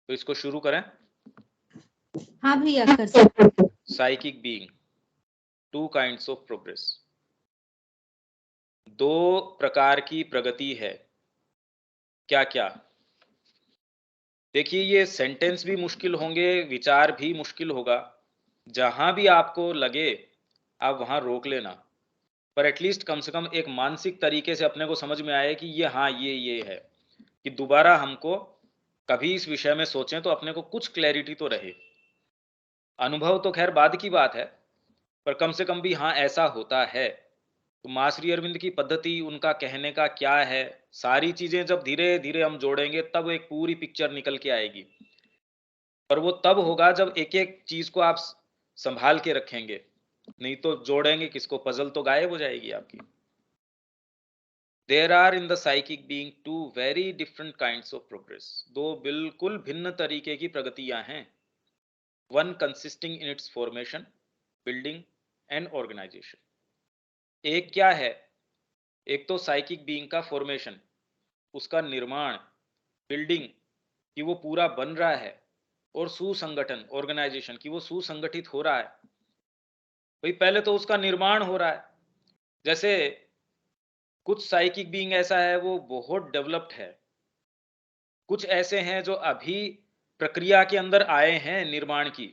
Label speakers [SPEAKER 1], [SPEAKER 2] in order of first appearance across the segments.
[SPEAKER 1] तो इसको शुरू करें।
[SPEAKER 2] हाँ भैया कर सकते।
[SPEAKER 1] Psychic being, two kinds of progress. दो प्रकार की प्रगति है। क्या क्या? देखिए, ये सेंटेंस भी मुश्किल होंगे, विचार भी मुश्किल होगा। जहां भी आपको लगे आप वहां रोक लेना, पर एटलीस्ट कम से कम एक मानसिक तरीके से अपने को समझ में आए कि ये, हाँ, ये है, कि दोबारा हमको कभी इस विषय में सोचें तो अपने को कुछ क्लैरिटी तो रहे। अनुभव तो खैर बाद की बात है, पर कम से कम भी हाँ ऐसा होता है। तो माँ श्री अरविंद की पद्धति, उनका कहने का क्या है, सारी चीजें जब धीरे धीरे हम जोड़ेंगे तब एक पूरी पिक्चर निकल के आएगी। पर वो तब होगा जब एक एक चीज को आप संभाल के रखेंगे, नहीं तो जोड़ेंगे किसको, पजल तो गायब हो जाएगी आपकी। There are in the psychic being two very different kinds of progress. दो बिल्कुल भिन्न तरीके की प्रगतियां हैं। One consisting in its formation, building and organisation. एक क्या है? एक तो साइकिक बीइंग का फॉर्मेशन, उसका निर्माण, बिल्डिंग, कि वो पूरा बन रहा है, और सुसंगठन, ऑर्गेनाइजेशन, कि वो सुसंगठित हो रहा है। भाई पहले तो उसका निर्माण हो रहा है। जैसे कुछ साइकिक बीइंग ऐसा है वो बहुत डेवलप्ड है, कुछ ऐसे हैं जो अभी प्रक्रिया के अंदर आए हैं निर्माण की,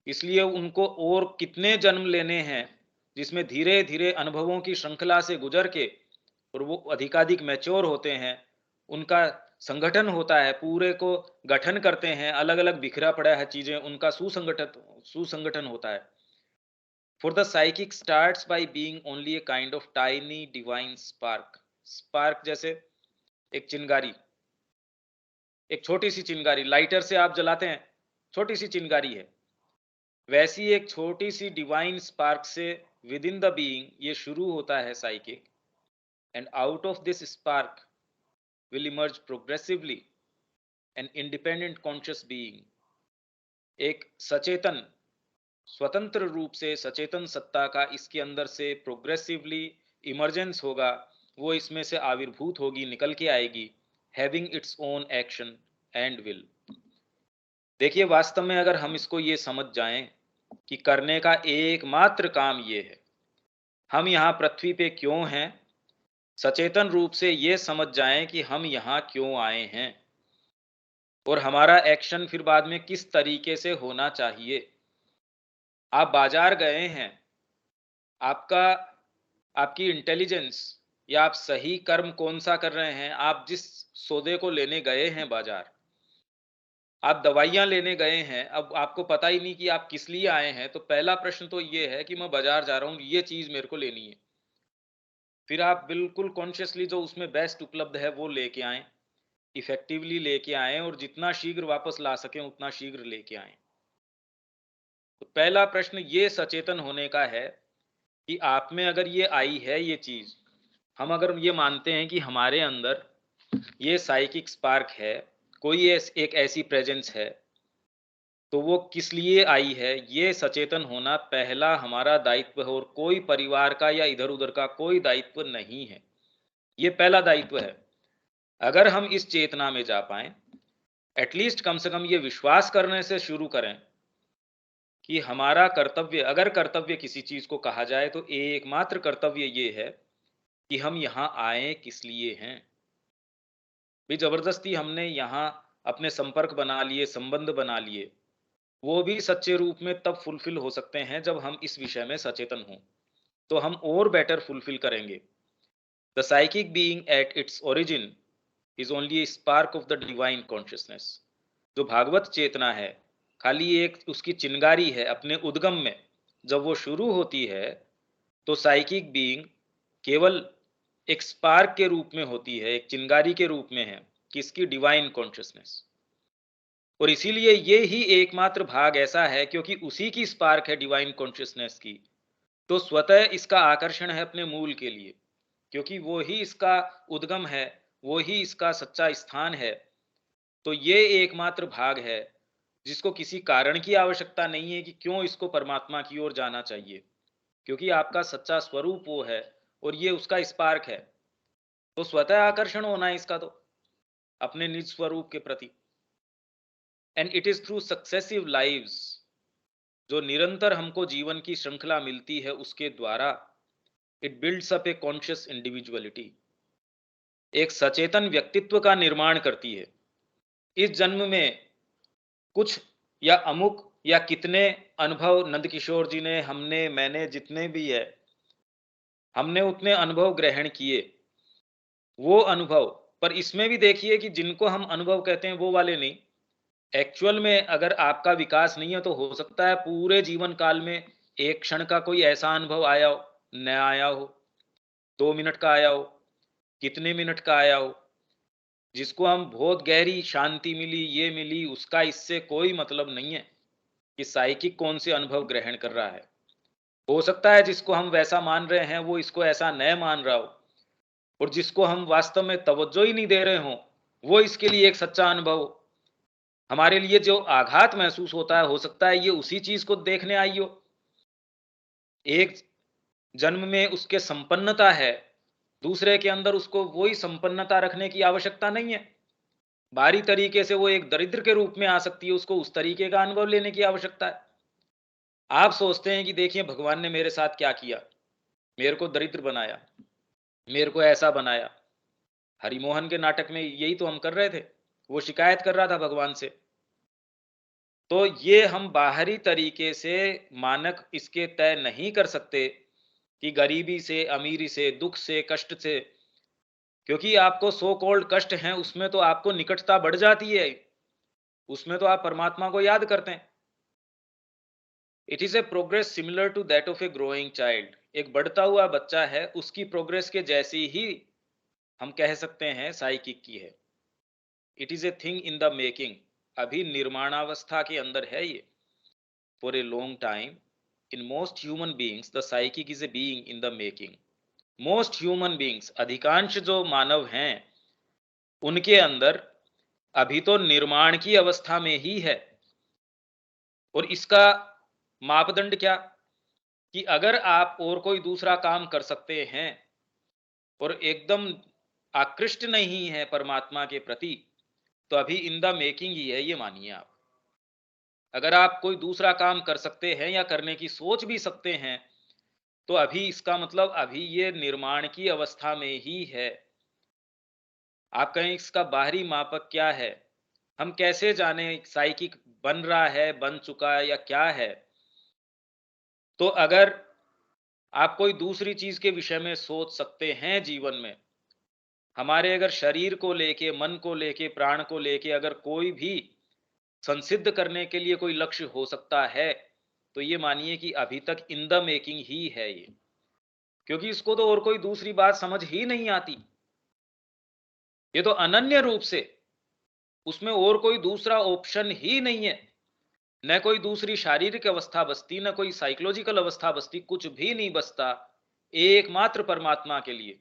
[SPEAKER 1] इसलिए उनको और कितने जन्म लेने हैं, जिसमें धीरे धीरे अनुभवों की श्रृंखला से गुजर के और वो अधिकाधिक मैच्योर होते हैं, उनका संगठन होता है, पूरे को गठन करते हैं, अलग अलग बिखरा पड़ा है चीजें, उनका सुसंगठन होता है। For the psychic starts by being only a kind of tiny divine spark. Spark जैसे एक चिंगारी, एक छोटी सी चिंगारी, लाइटर से आप जलाते हैं, छोटी सी चिंगारी है, वैसी एक छोटी सी डिवाइन स्पार्क से विद इन द बीइंग ये शुरू होता है psychic. And out of this spark will emerge progressively an independent conscious being. एक सचेतन, स्वतंत्र रूप से सचेतन सत्ता का इसके अंदर से प्रोग्रेसिवली इमर्जेंस होगा, वो इसमें से आविर्भूत होगी, निकल के आएगी, having its own action and will. देखिए, वास्तव में अगर हम इसको ये समझ जाएं कि करने का एकमात्र काम ये है, हम यहाँ पृथ्वी पे क्यों हैं, सचेतन रूप से ये समझ जाएं कि हम यहाँ क्यों आए हैं, और हमारा एक्शन फिर बाद में किस तरीके से होना चाहिए। आप बाजार गए हैं, आपका, आपकी इंटेलिजेंस, या आप सही कर्म कौन सा कर रहे हैं, आप जिस सौदे को लेने गए हैं बाजार, आप दवाइयां लेने गए हैं, अब आपको पता ही नहीं कि आप किस लिए आए हैं, तो पहला प्रश्न तो ये है कि मैं बाजार जा रहा हूं, ये चीज मेरे को लेनी है। फिर आप बिल्कुल कॉन्शियसली जो उसमें बेस्ट उपलब्ध है वो लेके आए, इफेक्टिवली लेके आए, और जितना शीघ्र वापस ला सकें उतना शीघ्र लेके आए। तो पहला प्रश्न ये सचेतन होने का है कि आप में अगर ये आई है ये चीज, हम अगर ये मानते हैं कि हमारे अंदर ये साइकिक स्पार्क है, कोई एक ऐसी प्रेजेंस है, तो वो किस लिए आई है, ये सचेतन होना पहला हमारा दायित्व है, और कोई परिवार का या इधर उधर का कोई दायित्व नहीं है। ये पहला दायित्व है। अगर हम इस चेतना में जा पाए, एटलीस्ट कम से कम ये विश्वास करने से शुरू करें कि हमारा कर्तव्य, अगर कर्तव्य किसी चीज को कहा जाए तो एकमात्र कर्तव्य ये है कि हम यहाँ आए किस लिए हैं। भी जबरदस्ती हमने यहाँ अपने संपर्क बना लिए, संबंध बना लिए, वो भी सच्चे रूप में तब फुलफिल हो सकते हैं जब हम इस विषय में सचेतन हों, तो हम और बेटर फुलफिल करेंगे। The psychic being at its origin is only A spark of the divine consciousness. जो भागवत चेतना है, खाली एक उसकी चिंगारी है अपने उद्गम में। जब वो शुरू होती है तो साइकिक बीइंग केवल एक स्पार्क के रूप में होती है, एक चिंगारी के रूप में है, किसकी? Divine consciousness. और इसीलिए ये ही एकमात्र भाग ऐसा है, क्योंकि उसी की स्पार्क है डिवाइन कॉन्शियसनेस की, तो स्वतः इसका आकर्षण है अपने मूल के लिए, क्योंकि वो ही इसका उद्गम है, वो ही इसका सच्चा स्थान है। तो ये एकमात्र भाग है जिसको किसी कारण की आवश्यकता नहीं है कि क्यों इसको परमात्मा की ओर जाना चाहिए, क्योंकि आपका सच्चा स्वरूप वो है, और ये उसका स्पार्क है। तो स्वतः आकर्षण होना है इसका, तो अपने निज स्वरूप के प्रति। And it is through successive lives, जो निरंतर हमको जीवन की श्रृंखला मिलती है उसके द्वारा, it builds up a conscious individuality, एक सचेतन व्यक्तित्व का निर्माण करती है। इस जन्म में कुछ या अमुक या कितने अनुभव नंदकिशोर जी ने, हमने, मैंने, जितने भी है, हमने उतने अनुभव ग्रहण किए, वो अनुभव। पर इसमें भी देखिए कि जिनको हम अनुभव कहते हैं वो वाले नहीं। एक्चुअल में अगर आपका विकास नहीं है तो हो सकता है पूरे जीवन काल में एक क्षण का कोई ऐसा अनुभव आया हो, न आया हो, 2 मिनट का आया हो, कितने मिनट का आया हो, जिसको हम बहुत गहरी शांति मिली, ये मिली, उसका इससे कोई मतलब नहीं है कि साइकिक कौन से अनुभव ग्रहण कर रहा है। हो सकता है जिसको हम वैसा मान रहे हैं वो इसको ऐसा न मान रहा हो, और जिसको हम वास्तव में तवज्जो ही नहीं दे रहे हो वो इसके लिए एक सच्चा अनुभव हो। हमारे लिए जो आघात महसूस होता है, हो सकता है ये उसी चीज को देखने आई हो। एक जन्म में उसके संपन्नता है, दूसरे के अंदर उसको वही संपन्नता रखने की आवश्यकता नहीं है। बाहरी तरीके से वो एक दरिद्र के रूप में आ सकती है, उसको उस तरीके का अनुभव लेने की आवश्यकता है। आप सोचते हैं कि देखिए भगवान ने मेरे साथ क्या किया, मेरे को दरिद्र बनाया, मेरे को ऐसा बनाया। हरिमोहन के नाटक में यही तो हम कर रहे थे, वो शिकायत कर रहा था भगवान से। तो ये हम बाहरी तरीके से मानक इसके तय नहीं कर सकते कि गरीबी से, अमीरी से, दुख से, कष्ट से, क्योंकि आपको सो कॉल्ड कष्ट हैं उसमें तो आपको निकटता बढ़ जाती है, उसमें तो आप परमात्मा को याद करते हैं। It is a progress similar to that of a growing child, एक बढ़ता हुआ बच्चा है, उसकी प्रोग्रेस के जैसी ही हम कह सकते हैं साइकिक की है। It is a thing in the making, अभी निर्माणावस्था के अंदर है ये। For a long time in most human beings the psychic is a being in the making. Most human beings, अधिकांश जो मानव हैं, उनके अंदर अभी तो निर्माण की अवस्था में ही है। और इसका मापदंड क्या, कि अगर आप और कोई दूसरा काम कर सकते हैं और एकदम आकृष्ट नहीं है परमात्मा के प्रति, तो अभी इन द मेकिंग ही है, ये मानिए आप। अगर आप कोई दूसरा काम कर सकते हैं या करने की सोच भी सकते हैं, तो अभी इसका मतलब अभी ये निर्माण की अवस्था में ही है। आप कहें इसका बाहरी मापक क्या है, हम कैसे जाने साइकिक बन रहा है, बन चुका है या क्या है। तो अगर आप कोई दूसरी चीज के विषय में सोच सकते हैं जीवन में, हमारे अगर शरीर को लेके, मन को लेके, प्राण को लेके अगर कोई भी संसिद्ध करने के लिए कोई लक्ष्य हो सकता है, तो ये मानिए कि अभी तक इन द मेकिंग ही है ये, क्योंकि इसको तो और कोई दूसरी बात समझ ही नहीं आती। ये तो अनन्य रूप से, उसमें और कोई दूसरा ऑप्शन ही नहीं है। न कोई दूसरी शारीरिक अवस्था बसती, न कोई साइकोलॉजिकल अवस्था बसती, कुछ भी नहीं बसता, एकमात्र परमात्मा के लिए।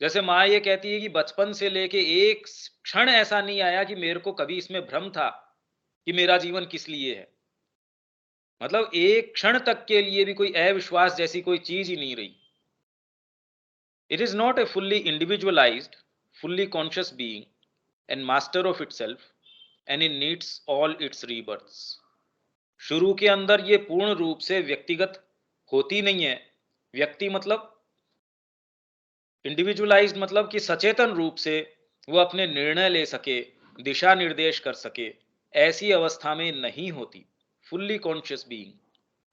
[SPEAKER 1] जैसे माँ ये कहती है कि बचपन से लेके एक क्षण ऐसा नहीं आया कि मेरे को कभी इसमें भ्रम था कि मेरा जीवन किस लिए है। मतलब एक क्षण तक के लिए भी कोई अविश्वास जैसी कोई चीज ही नहीं रही। It is not a fully individualised, fully conscious being and master of itself, and it needs all it's रीबर्थ्स। शुरू के अंदर ये पूर्ण रूप से व्यक्तिगत होती नहीं है। व्यक्ति मतलब इंडिविजुअलाइज्ड, मतलब कि सचेतन रूप से वो अपने निर्णय ले सके, दिशा निर्देश कर सके, ऐसी अवस्था में नहीं होती। Fully conscious being,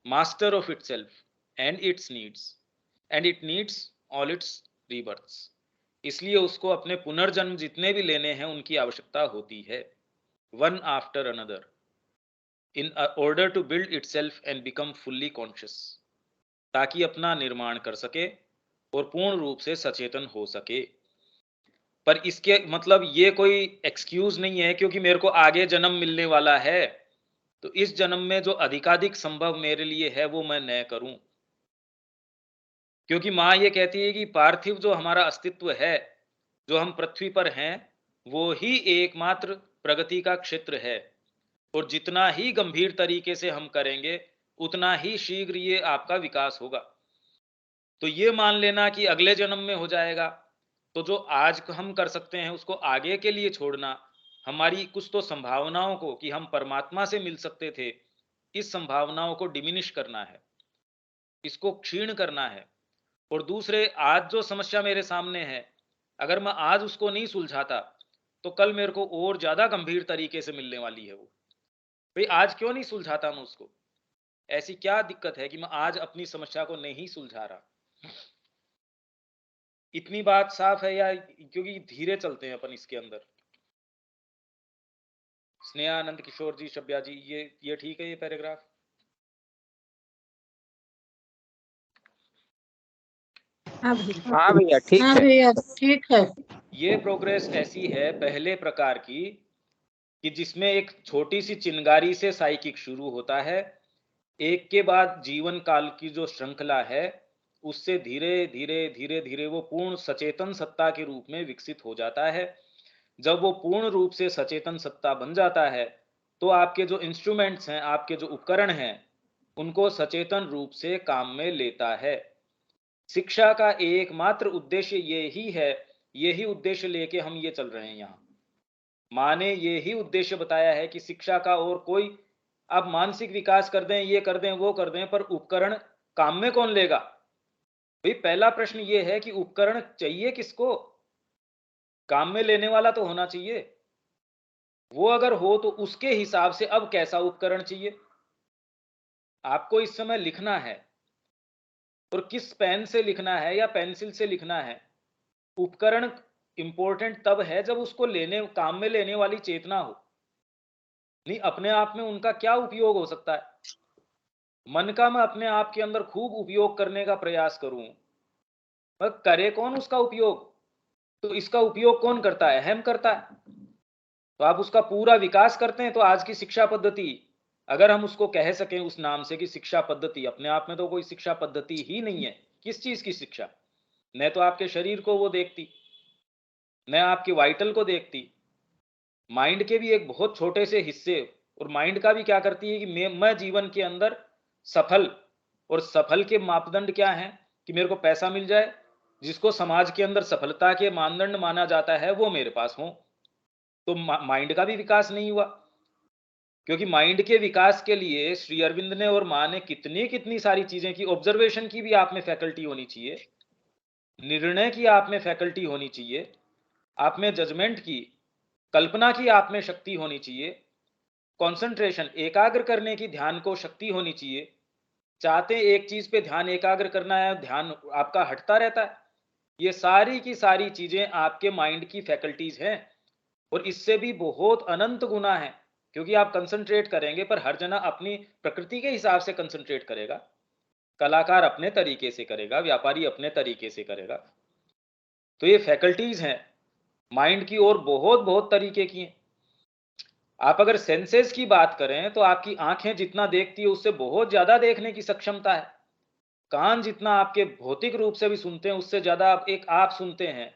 [SPEAKER 1] master of itself and it's needs, and it needs all it's रीबर्थ्स। इसलिए उसको अपने पुनर्जन्म जितने भी लेने हैं उनकी आवश्यकता होती है, one after another, in order to build itself and become fully conscious, ताकि अपना निर्माण कर सके और पूर्ण रूप से सचेतन हो सके। पर इसके मतलब ये कोई एक्सक्यूज नहीं है क्योंकि मेरे को आगे जन्म मिलने वाला है, तो इस जन्म में जो अधिकाधिक संभव मेरे लिए है वो मैं न करूं। क्योंकि माँ ये कहती है कि पार्थिव जो हमारा अस्तित्व है, जो हम पृथ्वी पर हैं, वो ही एकमात्र प्रगति का क्षेत्र है। और जितना ही गंभीर तरीके से हम करेंगे, उतना ही शीघ्र ये आपका विकास होगा। तो ये मान लेना कि अगले जन्म में हो जाएगा, तो जो आज हम कर सकते हैं उसको आगे के लिए छोड़ना हमारी कुछ तो संभावनाओं को कि हम परमात्मा से मिल सकते थे, इस संभावनाओं को डिमिनिश करना है, इसको क्षीण करना है। और दूसरे, आज जो समस्या मेरे सामने है, अगर मैं आज उसको नहीं सुलझाता तो कल मेरे को और ज्यादा गंभीर तरीके से मिलने वाली है वो। भाई आज क्यों नहीं सुलझाता मैं उसको? ऐसी क्या दिक्कत है कि मैं आज अपनी समस्या को नहीं सुलझा रहा? इतनी बात साफ है या क्योंकि धीरे चलते हैं अपन इसके अंदर? स्नेहा, आनंद किशोर जी, शब्या जी, ये ठीक है ये पैराग्राफ?
[SPEAKER 2] हाँ भैया।
[SPEAKER 3] हाँ भैया ठीक
[SPEAKER 2] हाँ
[SPEAKER 3] है।
[SPEAKER 2] भैया ठीक है।
[SPEAKER 1] ये प्रोग्रेस ऐसी है पहले प्रकार की कि जिसमें एक छोटी सी चिंगारी से साइकिक शुरू होता है, एक के बाद जीवन काल की जो श्रृंखला है उससे धीरे धीरे धीरे धीरे वो पूर्ण सचेतन सत्ता के रूप में विकसित हो जाता है। जब वो पूर्ण रूप से सचेतन सत्ता बन जाता है तो आपके जो इंस्ट्रूमेंट्स हैं, आपके जो उपकरण हैं, उनको सचेतन रूप से काम में लेता है। शिक्षा का एकमात्र उद्देश्य यही है, यही उद्देश्य लेके हम ये चल रहे हैं यहाँ। माँ ने यही उद्देश्य बताया है कि शिक्षा का और कोई, आप मानसिक विकास कर दें, ये कर दें, वो कर दें, पर उपकरण काम में कौन लेगा? भाई पहला प्रश्न ये है कि उपकरण चाहिए किसको? काम में लेने वाला तो होना चाहिए। वो अगर हो तो उसके हिसाब से अब कैसा उपकरण चाहिए आपको इस समय लिखना है, और किस पेन से लिखना है या पेंसिल से लिखना है। उपकरण इंपॉर्टेंट तब है जब उसको लेने, काम में लेने वाली चेतना हो। नहीं अपने आप में उनका क्या उपयोग हो सकता है? मन का मैं अपने आप के अंदर खूब उपयोग करने का प्रयास करूं, पर करे कौन उसका उपयोग? तो इसका उपयोग कौन करता है? हम करता है। तो आप उसका पूरा विकास करते हैं। तो आज की शिक्षा पद्धति, अगर हम उसको कह सकें उस नाम से कि शिक्षा पद्धति, अपने आप में तो कोई शिक्षा पद्धति ही नहीं है। किस चीज की शिक्षा? न तो आपके शरीर को वो देखती, न आपके वाइटल को देखती, माइंड के भी एक बहुत छोटे से हिस्से, और माइंड का भी क्या करती है कि मैं जीवन के अंदर सफल, और सफल के मापदंड क्या है कि मेरे को पैसा मिल जाए, जिसको समाज के अंदर सफलता के मानदंड माना जाता है वो मेरे पास हो। तो माइंड का भी विकास नहीं हुआ, क्योंकि माइंड के विकास के लिए श्री अरविंद ने और माँ ने कितनी कितनी सारी चीजें की। ऑब्जर्वेशन की भी आप में फैकल्टी होनी चाहिए, निर्णय की आप में फैकल्टी होनी चाहिए, आप में जजमेंट की, कल्पना की आप में शक्ति होनी चाहिए, कंसंट्रेशन, एकाग्र करने की ध्यान को शक्ति होनी चाहिए। चाहते एक चीज पे ध्यान एकाग्र करना है, ध्यान आपका हटता रहता है। ये सारी की सारी चीजें आपके माइंड की फैकल्टीज हैं, और इससे भी बहुत अनंत गुना है। क्योंकि आप कंसंट्रेट करेंगे, पर हर जना अपनी प्रकृति के हिसाब से कंसंट्रेट करेगा। कलाकार अपने तरीके से करेगा, व्यापारी अपने तरीके से करेगा। तो ये फैकल्टीज हैं माइंड की, और बहुत बहुत तरीके की हैं। आप अगर सेंसेस की बात करें तो आपकी आंखें जितना देखती है उससे बहुत ज्यादा देखने की सक्षमता है। कान जितना आपके भौतिक रूप से भी सुनते हैं उससे ज्यादा आप सुनते हैं,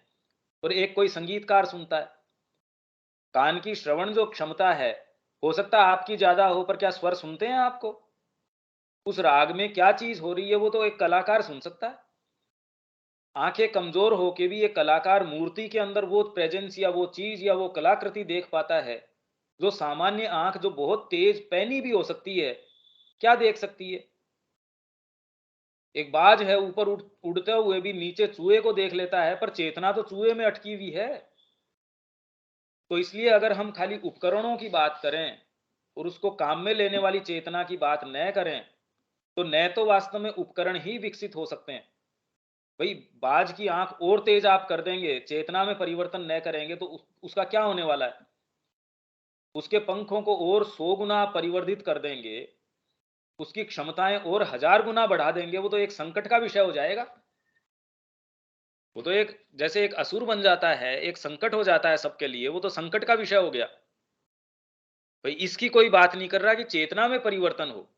[SPEAKER 1] और एक कोई संगीतकार सुनता है। कान की श्रवण जो क्षमता है, हो सकता है आपकी ज्यादा हो, पर क्या स्वर सुनते हैं आपको? उस राग में क्या चीज हो रही है वो तो एक कलाकार सुन सकता है। आंखें कमजोर होके भी एक कलाकार मूर्ति के अंदर वो प्रेजेंस या वो चीज या वो कलाकृति देख पाता है, जो सामान्य आंख जो बहुत तेज पैनी भी हो सकती है, क्या देख सकती है? एक बाज है ऊपर उड़ते हुए भी नीचे चूहे को देख लेता है, पर चेतना तो चूहे में अटकी हुई है। तो इसलिए अगर हम खाली उपकरणों की बात करें और उसको काम में लेने वाली चेतना की बात न करें, तो न तो वास्तव में उपकरण ही विकसित हो सकते हैं। भाई बाज की आंख और तेज आप कर देंगे, चेतना में परिवर्तन न करेंगे तो उसका क्या होने वाला है? उसके पंखों को और 100 गुना परिवर्धित कर देंगे, उसकी क्षमताएं और 1000 गुना बढ़ा देंगे, वो तो एक संकट का विषय हो जाएगा। वो तो एक जैसे एक असुर बन जाता है, एक संकट हो जाता है सबके लिए, वो तो संकट का विषय हो गया। भाई इसकी कोई बात नहीं कर रहा कि चेतना में परिवर्तन हो।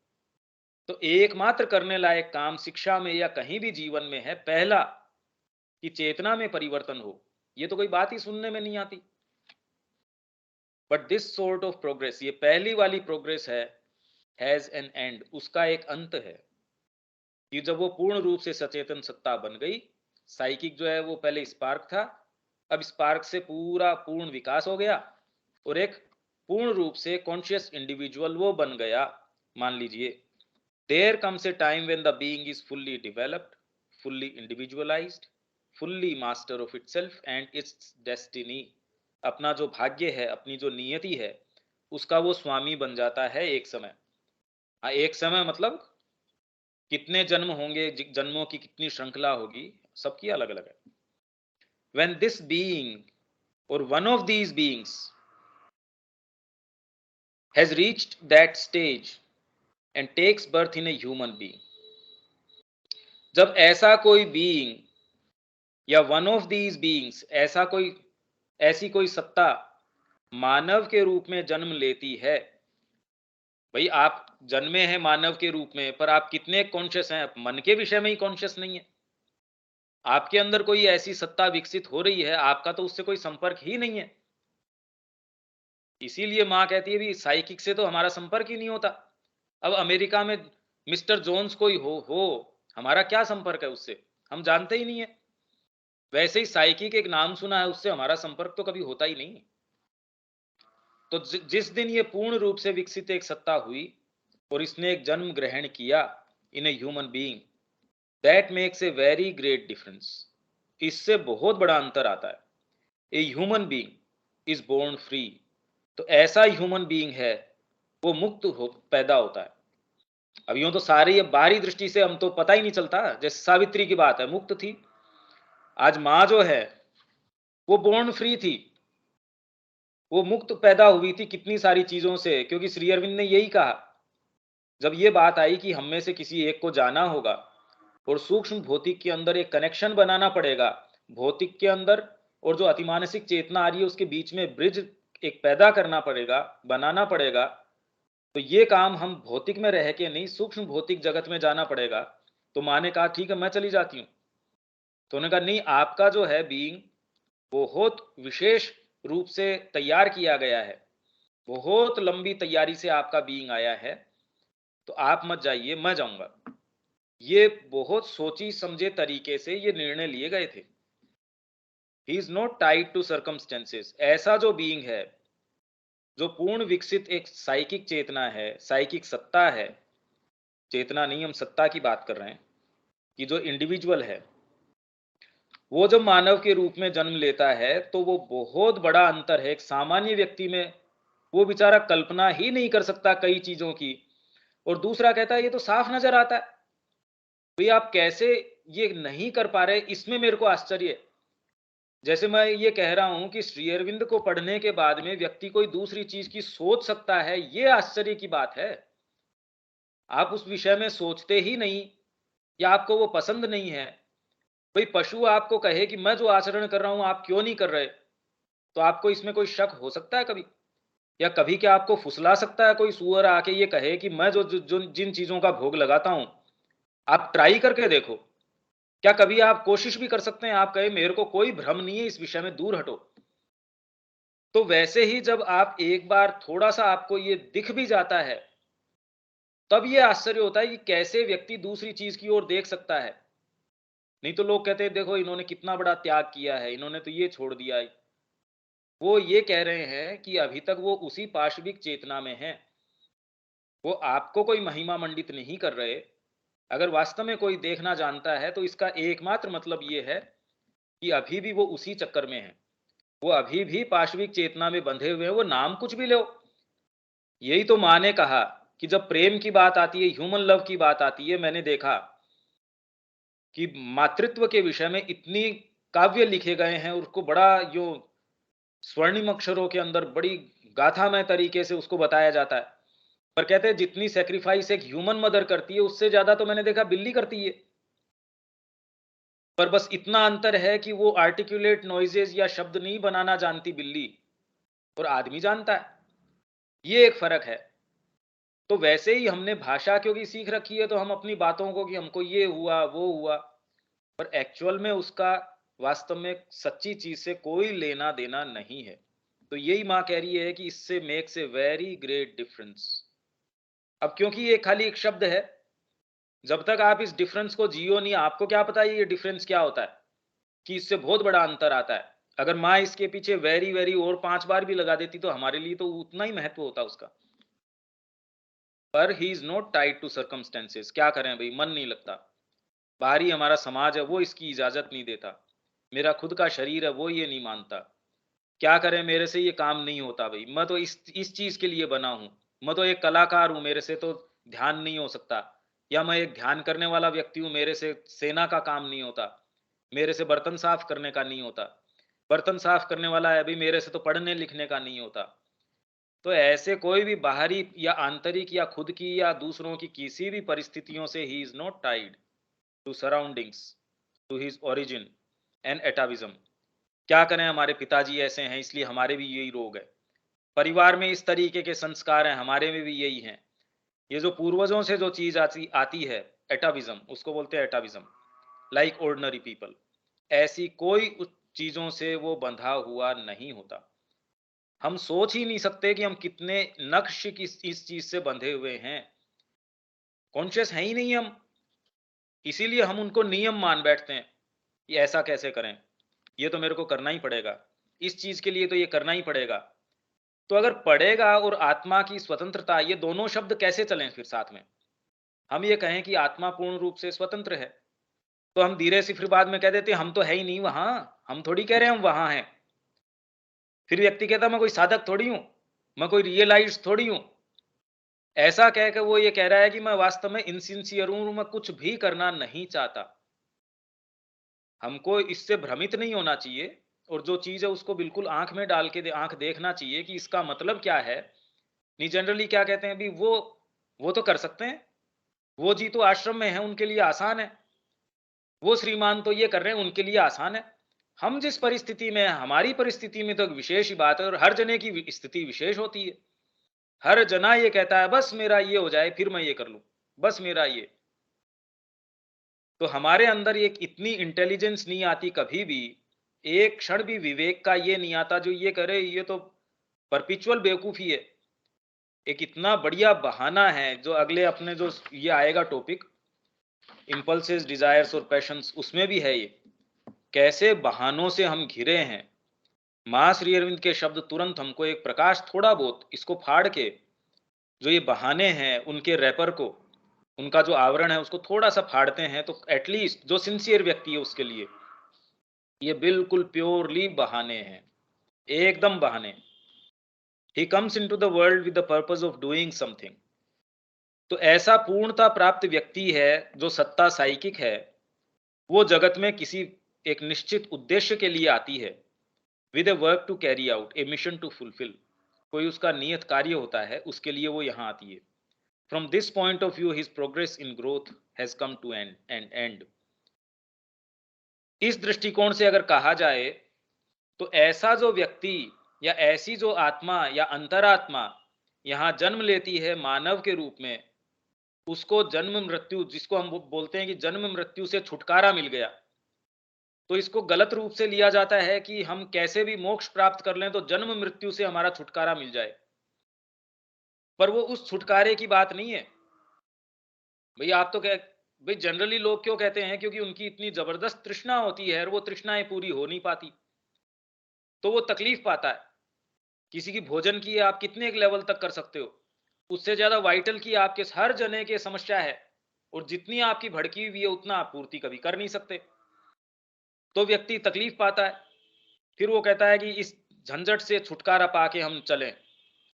[SPEAKER 1] तो एकमात्र करने लायक काम शिक्षा में या कहीं भी जीवन में है पहला, कि चेतना में परिवर्तन हो। ये तो कोई बात ही सुनने में नहीं आती। But this sort of progress, ये पहली वाली प्रोग्रेस है, हैज एन एंड, उसका एक अंत है। कि जब वो पूर्ण रूप से सचेतन सत्ता बन गई, साइकिक जो है वो पहले स्पार्क था, अब स्पार्क से पूरा पूर्ण विकास हो गया, और एक पूर्ण रूप से कॉन्शियस इंडिविजुअल वो बन गया, मान लीजिए, there comes a time when the being is fully developed, fully individualised, fully master of itself and its destiny. अपना जो भाग्य है, अपनी जो नियति है, उसका वो स्वामी बन जाता है एक समय। हाँ, एक समय मतलब कितने जन्म होंगे, जन्मों की कितनी श्रृंखला होगी, सबकी अलग अलग है। When this being or one of these beings has reached that stage and takes birth in a human being, जब ऐसा कोई बीइंग या वन ऑफ दीज बीइंग्स, ऐसी कोई सत्ता मानव के रूप में जन्म लेती है। भाई आप जन्मे हैं मानव के रूप में, पर आप कितने कॉन्शियस हैं? मन के विषय में ही कॉन्शियस नहीं है। आपके अंदर कोई ऐसी सत्ता विकसित हो रही है, आपका तो उससे कोई संपर्क ही नहीं है। इसीलिए माँ कहती है भी साइकिक से तो हमारा संपर्क ही नहीं होता। अब अमेरिका में मिस्टर जोन्स कोई हो हमारा क्या संपर्क है उससे? हम जानते ही नहीं है। वैसे ही साइकिक एक नाम सुना है, उससे हमारा संपर्क तो कभी होता ही नहीं। तो जिस दिन ये पूर्ण रूप से विकसित एक सत्ता हुई और इसने एक जन्म ग्रहण किया in a human being, that makes a very great difference. इससे बहुत बड़ा अंतर आता है। A human being is born free, तो ऐसा ह्यूमन बीइंग है वो पैदा होता है। अब यूं तो सारी बाहरी दृष्टि से हम तो पता ही नहीं चलता, जैसे सावित्री की बात है, मुक्त थी। आज माँ जो है वो बोर्न फ्री थी, वो मुक्त पैदा हुई थी कितनी सारी चीजों से, क्योंकि श्री अरविंद ने यही कहा। जब ये बात आई कि हम में से किसी एक को जाना होगा और सूक्ष्म भौतिक के अंदर एक कनेक्शन बनाना पड़ेगा, भौतिक के अंदर और जो अतिमानसिक चेतना आ रही है उसके बीच में ब्रिज एक पैदा करना पड़ेगा, बनाना पड़ेगा, तो ये काम हम भौतिक में रह के नहीं, सूक्ष्म भौतिक जगत में जाना पड़ेगा। तो माँ ने कहा ठीक है मैं चली जाती हूँ। तो उन्होंने कहा नहीं, आपका जो है बीइंग बहुत विशेष रूप से तैयार किया गया है, बहुत लंबी तैयारी से आपका बीइंग आया है, तो आप मत जाइए, मैं जाऊंगा। ये बहुत सोची समझे तरीके से ये निर्णय लिए गए थे। He is not tied to circumstances. ऐसा जो बीइंग है, जो पूर्ण विकसित एक साइकिक चेतना है, साइकिक सत्ता है, चेतना नहीं, हम सत्ता की बात कर रहे हैं, कि जो इंडिविजुअल है वो जब मानव के रूप में जन्म लेता है तो वो बहुत बड़ा अंतर है। एक सामान्य व्यक्ति में वो बेचारा कल्पना ही नहीं कर सकता कई चीजों की। और दूसरा कहता है ये तो साफ नजर आता है, भाई आप कैसे ये नहीं कर पा रहे, इसमें मेरे को आश्चर्य है। जैसे मैं ये कह रहा हूं कि श्री अरविंद को पढ़ने के बाद में व्यक्ति कोई दूसरी चीज की सोच सकता है, ये आश्चर्य की बात है। आप उस विषय में सोचते ही नहीं, या आपको वो पसंद नहीं है। भाई पशु आपको कहे कि मैं जो आचरण कर रहा हूं आप क्यों नहीं कर रहे, तो आपको इसमें कोई शक हो सकता है कभी? या कभी क्या आपको फुसला सकता है कोई सुअर आके ये कहे कि मैं जो जिन चीजों का भोग लगाता हूं आप ट्राई करके देखो? क्या कभी आप कोशिश भी कर सकते हैं? आप कहे मेरे को कोई भ्रम नहीं है इस विषय में, दूर हटो। तो वैसे ही जब आप एक बार थोड़ा सा आपको ये दिख भी जाता है, तब ये आश्चर्य होता है कि कैसे व्यक्ति दूसरी चीज की ओर देख सकता है। नहीं तो लोग कहते हैं देखो इन्होंने कितना बड़ा त्याग किया है, इन्होंने तो ये छोड़ दिया है। वो ये कह रहे हैं कि अभी तक वो उसी पाशविक चेतना में है, वो आपको कोई महिमा मंडित नहीं कर रहे। अगर वास्तव में कोई देखना जानता है तो इसका एकमात्र मतलब ये है कि अभी भी वो उसी चक्कर में है, वो अभी भी पाशविक चेतना में बंधे हुए हैं, वो नाम कुछ भी लो। यही तो माँ ने कहा कि जब प्रेम की बात आती है, ह्यूमन लव की बात आती है, मैंने देखा कि मातृत्व के विषय में इतनी काव्य लिखे गए हैं, उसको बड़ा यो स्वर्णिम अक्षरों के अंदर बड़ी गाथामय तरीके से उसको बताया जाता है। पर कहते हैं जितनी सेक्रीफाइस एक ह्यूमन मदर करती है उससे ज्यादा तो मैंने देखा बिल्ली करती है। पर बस इतना अंतर है कि वो आर्टिकुलेट नॉइजेस या शब्द नहीं बनाना जानती बिल्ली, और आदमी जानता है। ये एक फर्क है। तो वैसे ही हमने भाषा क्योंकि सीख रखी है तो हम अपनी बातों को कि हमको ये हुआ वो हुआ, पर एक्चुअल में उसका वास्तव में सच्ची चीज से कोई लेना देना नहीं है। तो यही माँ कह रही है कि इससे makes a very great difference. अब क्योंकि ये खाली एक शब्द है, जब तक आप इस डिफरेंस को जियो नहीं, आपको क्या पता ये डिफरेंस क्या होता है, कि इससे बहुत बड़ा अंतर आता है। अगर माँ इसके पीछे वेरी वेरी और 5 बार भी लगा देती तो हमारे लिए तो उतना ही महत्व होता उसका। पर he is not tied to circumstances. क्या करें भाई, मन नहीं लगता। बाहरी हमारा समाज है वो इसकी इजाजत नहीं देता। मेरा खुद का शरीर है वो ये नहीं मानता। क्या करें, मेरे से ये काम नहीं होता भाई, मैं तो इस चीज के लिए बना हूं। मैं तो एक कलाकार हूं, मेरे से तो ध्यान नहीं हो सकता। या मैं एक ध्यान करने वाला व्यक्ति हूं, मेरे से सेना का काम नहीं होता। मेरे से बर्तन साफ करने का नहीं होता। बर्तन साफ करने वाला है अभी, मेरे से तो पढ़ने लिखने का नहीं होता। तो ऐसे कोई भी बाहरी या आंतरिक या खुद की या दूसरों की किसी भी परिस्थितियों से he is not tied to surroundings, to his origin and atavism. क्या करें, हमारे पिताजी ऐसे हैं इसलिए हमारे भी यही रोग है। परिवार में इस तरीके के संस्कार हैं, हमारे में भी यही हैं। ये जो पूर्वजों से जो चीज आती आती है, एटाविज्म, उसको बोलते हैं एटाविज्म। लाइक ऑर्डिनरी पीपल, ऐसी कोई चीजों से वो बंधा हुआ नहीं होता। हम सोच ही नहीं सकते कि हम कितने नक्श की इस चीज से बंधे हुए हैं। कॉन्शियस है ही नहीं हम, इसीलिए हम उनको नियम मान बैठते हैं कि ऐसा कैसे करें, ये तो मेरे को करना ही पड़ेगा, इस चीज के लिए तो ये करना ही पड़ेगा। तो अगर पड़ेगा और आत्मा की स्वतंत्रता, ये दोनों शब्द कैसे चलें फिर साथ में? हम ये कहें कि आत्मा पूर्ण रूप से स्वतंत्र है, तो हम धीरे से फिर बाद में कह देते हैं हम तो है ही नहीं वहां। हम थोड़ी कह रहे हैं हम वहां हैं। फिर व्यक्ति कहता मैं कोई साधक थोड़ी हूं, मैं कोई रियलाइज थोड़ी हूं। ऐसा कह के वो ये कह रहा है कि मैं वास्तव में इनसिंसियर हूं, मैं कुछ भी करना नहीं चाहता। हमको इससे भ्रमित नहीं होना चाहिए, और जो चीज है उसको बिल्कुल आंख में डाल के आंख देखना चाहिए कि इसका मतलब क्या है। नहीं, जनरली क्या कहते हैं अभी, वो तो कर सकते हैं, वो जी तो आश्रम में है, उनके लिए आसान है। वो श्रीमान तो ये कर रहे हैं, उनके लिए आसान है। हम जिस परिस्थिति में हैं, हमारी परिस्थिति में तो एक विशेष ही बात है, और हर जने की स्थिति विशेष होती है। हर जना ये कहता है बस मेरा ये हो जाए फिर मैं ये कर लूं, बस मेरा ये। तो हमारे अंदर एक इतनी इंटेलिजेंस नहीं आती कभी भी, एक क्षण भी विवेक का ये नहीं आता जो ये करे, ये तो परपिचुअल बेवकूफी है। एक इतना बढ़िया बहाना है जो अगले अपने जो ये आएगा टॉपिक, इम्पल्सेस डिजायर्स और पैशंस, उसमें भी है ये। कैसे बहानों से हम घिरे हैं। मां श्री अरविंद के शब्द तुरंत हमको एक प्रकाश, थोड़ा बहुत इसको फाड़ के, जो ये बहाने हैं उनके रैपर को, उनका जो आवरण है उसको थोड़ा सा फाड़ते हैं, तो एटलीस्ट जो सिंसियर व्यक्ति है उसके लिए ये बिल्कुल प्योरली बहाने हैं, एकदम बहाने। He comes into the world with the purpose of doing something. तो ऐसा पूर्णता प्राप्त व्यक्ति है जो सत्ता साइकिक है, वो जगत में किसी एक निश्चित उद्देश्य के लिए आती है, with a work to carry out, a mission to fulfil. कोई उसका नियत कार्य होता है, उसके लिए वो यहाँ आती है। From this point of view his progress in growth has come to end. इस दृष्टिकोण से अगर कहा जाए तो ऐसा जो व्यक्ति या ऐसी जो आत्मा या अंतरात्मा यहाँ जन्म लेती है मानव के रूप में, उसको जन्म मृत्यु, जिसको हम बोलते हैं कि जन्म मृत्यु से छुटकारा मिल गया। तो इसको गलत रूप से लिया जाता है कि हम कैसे भी मोक्ष प्राप्त कर लें तो जन्म मृत्यु से हमारा छुटकारा मिल जाए। पर वो उस छुटकारे की बात नहीं है भाई। आप तो कह भाई, जनरली लोग क्यों कहते हैं, क्योंकि उनकी इतनी जबरदस्त तृष्णा होती है और वो तृष्णाएं पूरी हो नहीं पाती, तो वो तकलीफ पाता है। किसी की भोजन की आप कितने एक लेवल तक कर सकते हो, उससे ज्यादा वाइटल की आपके हर जने के समस्या है, और जितनी आपकी भड़की हुई है उतना आप पूर्ति कभी कर नहीं सकते। तो व्यक्ति तकलीफ पाता है, फिर वो कहता है कि इस झंझट से छुटकारा पाके हम चलें।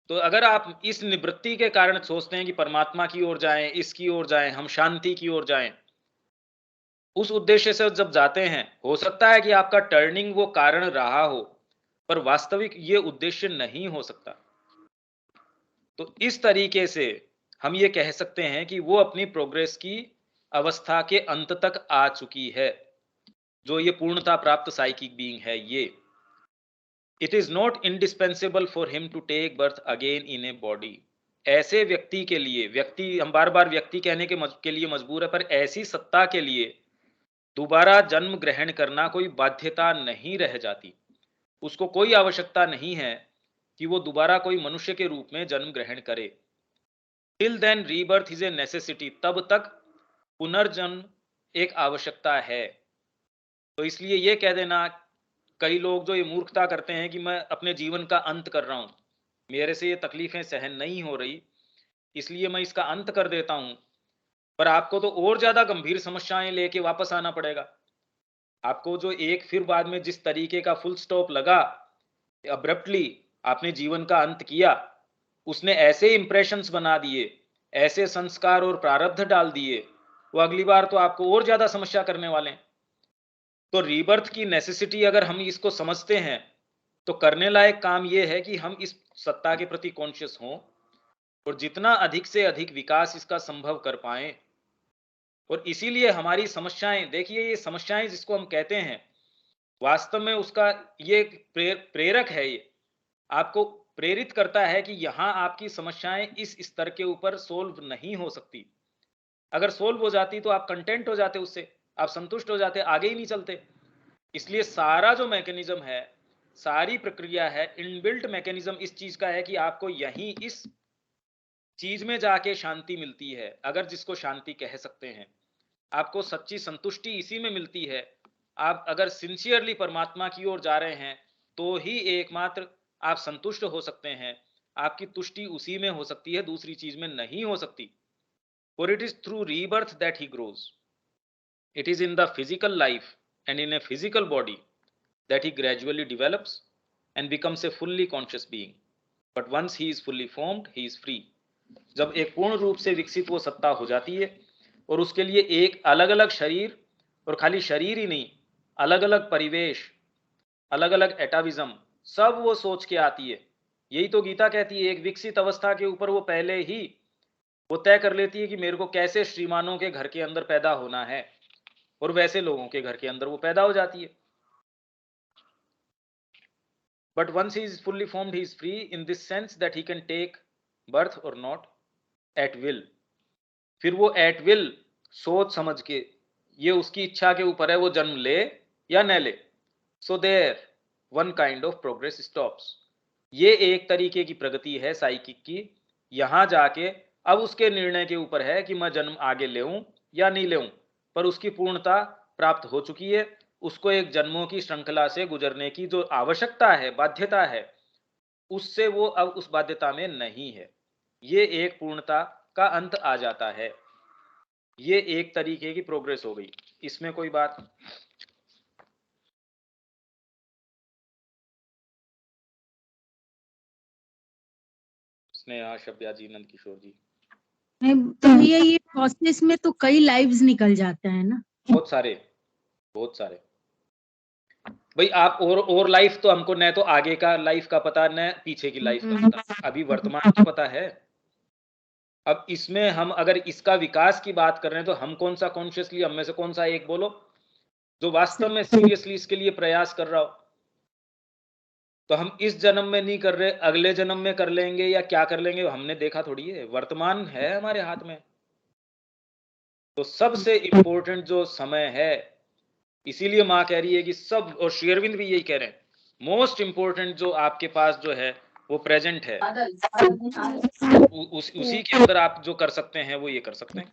[SPEAKER 1] तो अगर आप इस निवृत्ति के कारण सोचते हैं कि परमात्मा की ओर जाएं, इसकी ओर जाएं, हम शांति की ओर जाएं, उस उद्देश्य से जब जाते हैं, हो सकता है कि आपका टर्निंग वो कारण रहा हो, पर वास्तविक ये उद्देश्य नहीं हो सकता। तो इस तरीके से हम ये कह सकते हैं कि वो अपनी प्रोग्रेस की अवस्था के अंत तक आ चुकी है, जो ये पूर्णता प्राप्त साइकिक बीइंग है ये। It is not indispensable for him to take birth again in a body. ऐसे व्यक्ति के लिए, व्यक्ति हम बार बार व्यक्ति कहने के लिए मजबूर है, पर ऐसी सत्ता के लिए दोबारा जन्म ग्रहण करना कोई बाध्यता नहीं रह जाती। उसको कोई आवश्यकता नहीं है कि वो दोबारा कोई मनुष्य के रूप में जन्म ग्रहण करे। Till then rebirth is a necessity, तब तक पुनर्जन्म एक आवश्यकता है। तो इसलिए ये कह देना कई लोग जो ये मूर्खता करते हैं कि मैं अपने जीवन का अंत कर रहा हूं, मेरे से ये तकलीफें सहन नहीं हो रही, इसलिए मैं इसका अंत कर देता हूं। पर आपको तो और ज्यादा गंभीर समस्याएं लेके वापस आना पड़ेगा। आपको जो एक फिर बाद में जिस तरीके का फुल स्टॉप लगा, अब्रप्टली आपने जीवन का अंत किया, उसने ऐसे इंप्रेशंस बना दिए, ऐसे संस्कार और प्रारब्ध डाल दिए, वो अगली बार तो आपको और ज्यादा समस्या करने वाले हैं। तो रीबर्थ की नेसेसिटी अगर हम इसको समझते हैं, तो करने लायक काम यह है कि हम इस सत्ता के प्रति कॉन्शियस हों और जितना अधिक से अधिक विकास इसका संभव कर पाएं। और इसीलिए हमारी समस्याएं, देखिए ये समस्याएं जिसको हम कहते हैं, वास्तव में उसका ये प्रेरक है, ये आपको प्रेरित करता है कि यहां आपकी समस्याएं इस स्तर के ऊपर सोल्व नहीं हो सकती। अगर सोल्व हो जाती तो आप कंटेंट हो जाते, उससे आप संतुष्ट हो जाते, आगे ही नहीं चलते। इसलिए सारा जो मैकेनिज्म है, सारी प्रक्रिया है, इनबिल्ट मैकेनिज्म इस चीज का है कि आपको यहीं इस चीज में जाके शांति मिलती है, अगर जिसको शांति कह सकते हैं। आपको सच्ची संतुष्टि इसी में मिलती है। आप अगर सिंसियरली परमात्मा की ओर जा रहे हैं तो ही एकमात्र आप संतुष्ट हो सकते हैं। आपकी तुष्टि उसी में हो सकती है, दूसरी चीज में नहीं हो सकती। For it is through rebirth that he grows. It is in the physical life and in a physical body that he gradually develops and becomes a fully conscious being. But once he is fully formed, he is free. जब एक पूर्ण रूप से विकसित वो सत्ता हो जाती है और उसके लिए एक अलग अलग शरीर, और खाली शरीर ही नहीं, अलग अलग परिवेश, अलग अलग एटाविज्म, सब वो सोच के आती है। यही तो गीता कहती है, एक विकसित अवस्था के ऊपर वो पहले ही वो तय कर लेती है कि मेरे को कैसे श्रीमानों के घर के अंदर पैदा होना है, और वैसे लोगों के घर के अंदर वो पैदा हो जाती है। But once he is fully formed, he is free in this sense that he can take birth or not at will. फिर वो at will सोच समझ के, ये उसकी इच्छा के ऊपर है, वो जन्म ले या न ले। So there one kind of progress stops. ये एक तरीके की प्रगति है साइकिक की। यहां जाके अब उसके निर्णय के ऊपर है कि मैं जन्म आगे लेऊं या नहीं लेऊं, पर उसकी पूर्णता प्राप्त हो चुकी है। उसको एक जन्मों की श्रृंखला से गुजरने की जो आवश्यकता है, बाध्यता है, उससे वो अब उस बाध्यता में नहीं है। ये एक पूर्णता का अंत आ जाता है। ये एक तरीके की प्रोग्रेस हो गई। इसमें कोई बात? स्नेहा, शब्या जी, नंद किशोर जी।
[SPEAKER 2] नहीं तो भैया ये प्रोसेस में तो कई लाइव्स निकल जाता है ना।
[SPEAKER 1] बहुत सारे, बहुत सारे भाई। आप और लाइफ तो हमको न तो आगे का लाइफ का पता, न पीछे की लाइफ का पता, अभी वर्तमान तो पता है। अब इसमें हम अगर इसका विकास की बात कर रहे हैं तो हम कौन सा कॉन्शियसली, हम में से कौन सा एक बोलो जो वास्तव में सीरियसली इसके लिए प्रयास कर रहा हो? तो हम इस जन्म में नहीं कर रहे, अगले जन्म में कर लेंगे या क्या कर लेंगे, हमने देखा थोड़ी है। वर्तमान है हमारे हाथ में। तो सबसे इंपॉर्टेंट जो समय है, इसीलिए माँ कह रही है कि सब, और श्री अरविंद भी यही कह रहे हैं, मोस्ट इंपॉर्टेंट जो आपके पास जो है वो प्रेजेंट है। उसी के अंदर आप जो कर सकते हैं वो ये कर सकते हैं।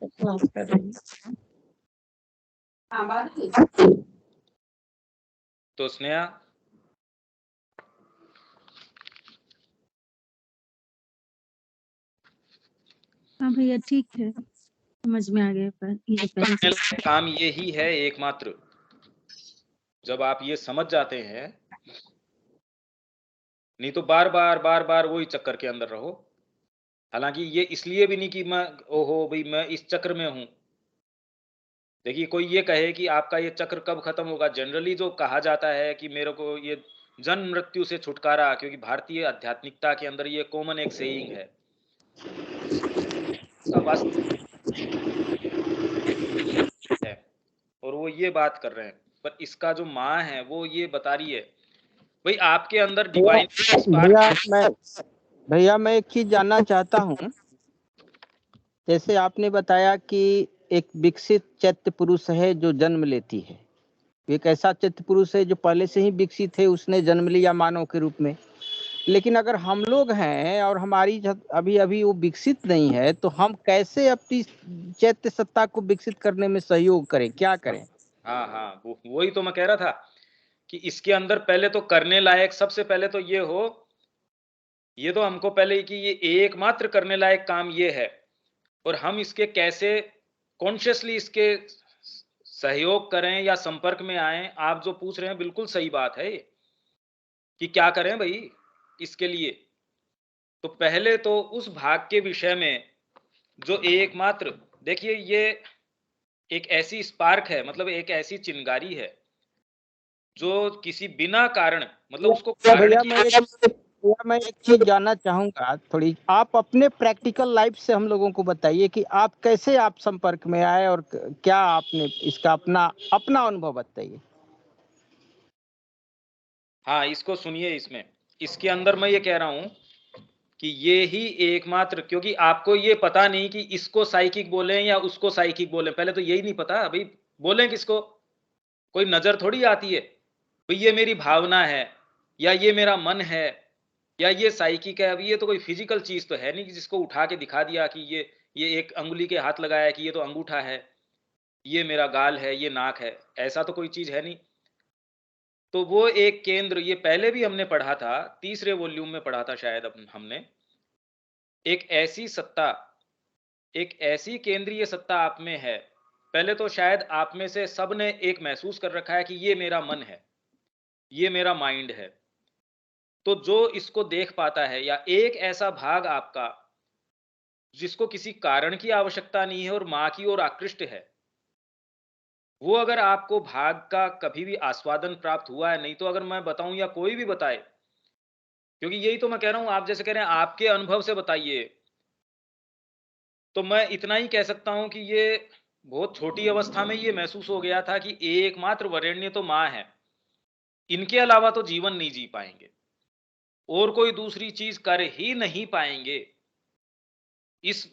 [SPEAKER 1] तो स्नेहा,
[SPEAKER 2] हाँ भैया ठीक है, समझ में आ गया। पर ये
[SPEAKER 1] काम यही है एकमात्र। जब आप ये समझ जाते हैं, नहीं तो बार बार वही चक्कर के अंदर रहो। हालांकि ये इसलिए भी नहीं कि मैं, ओहो भाई मैं इस चक्र में हूं। देखिए, कोई ये कहे कि आपका ये चक्र कब खत्म होगा, जनरली जो कहा जाता है कि मेरे को ये जन्म मृत्यु से छुटकारा, क्योंकि भारतीय आध्यात्मिकता के अंदर ये कॉमन एक सेइंग है। है और वो ये बात कर रहे हैं, पर इसका जो माँ है वो ये बता रही है, भाई आपके अंदर डिवाइन
[SPEAKER 3] भैया मैं एक चीज जानना चाहता हूँ। जैसे आपने बताया कि एक विकसित चैत्य पुरुष है जो जन्म लेती है, एक ऐसा चैत्य पुरुष है जो पहले से ही विकसित है, उसने जन्म लिया मानव के रूप में। लेकिन अगर हम लोग हैं और हमारी अभी अभी वो विकसित नहीं है, तो हम कैसे अपनी चैत्य सत्ता को विकसित करने में सहयोग करें, क्या करें?
[SPEAKER 1] हाँ, वही तो मैं कह रहा था कि इसके अंदर पहले तो करने लायक, सबसे पहले तो ये हो, ये तो हमको पहले कि ये एकमात्र करने लायक काम ये है, और हम इसके कैसे कॉन्शियसली इसके सहयोग करें या संपर्क में आए। आप जो पूछ रहे हैं बिल्कुल सही बात है ये, कि क्या करें भाई इसके लिए। तो पहले तो उस भाग के विषय में जो एकमात्र, देखिए ये एक ऐसी स्पार्क है, मतलब एक ऐसी चिंगारी है जो किसी बिना कारण, मतलब उसको कारण
[SPEAKER 3] भैया
[SPEAKER 1] की
[SPEAKER 3] मैं एक चीज जानना चाहूंगा थोड़ी, आप अपने प्रैक्टिकल लाइफ से हम लोगों को बताइए कि आप कैसे आप संपर्क में आए और क्या आपने इसका अपना अपना अनुभव बताइए।
[SPEAKER 1] हाँ, इसको सुनिए। इसमें इसके अंदर मैं ये कह रहा हूं कि ये ही एकमात्र, क्योंकि आपको ये पता नहीं कि इसको साइकिक बोलें या उसको साइकिक बोलें, पहले तो यही नहीं पता भाई बोलें किसको। कोई नजर थोड़ी आती है भाई ये मेरी भावना है, या ये मेरा मन है, या ये साइकिक है। अभी ये तो कोई फिजिकल चीज तो है नहीं कि जिसको उठा के दिखा दिया कि ये एक अंगुली के हाथ लगाया कि ये तो अंगूठा है, ये मेरा गाल है, ये नाक है, ऐसा तो कोई चीज है नहीं। तो वो एक केंद्र, ये पहले भी हमने पढ़ा था, तीसरे वॉल्यूम में पढ़ा था शायद हमने, एक ऐसी सत्ता, एक ऐसी केंद्रीय सत्ता आप में है। पहले तो शायद आप में से सब ने एक महसूस कर रखा है कि ये मेरा मन है, ये मेरा माइंड है। तो जो इसको देख पाता है, या एक ऐसा भाग आपका जिसको किसी कारण की आवश्यकता नहीं है और मां की ओर आकृष्ट है, वो अगर आपको भाग का कभी भी आस्वादन प्राप्त हुआ है, नहीं तो अगर मैं बताऊं या कोई भी बताए, क्योंकि यही तो मैं कह रहा हूं, आप जैसे कह रहे हैं आपके अनुभव से बताइए, तो मैं इतना ही कह सकता हूं कि ये बहुत छोटी अवस्था में ये महसूस हो गया था कि एकमात्र वरेण्य तो मां है, इनके अलावा तो जीवन नहीं जी पाएंगे, और कोई दूसरी चीज कर ही नहीं पाएंगे। इस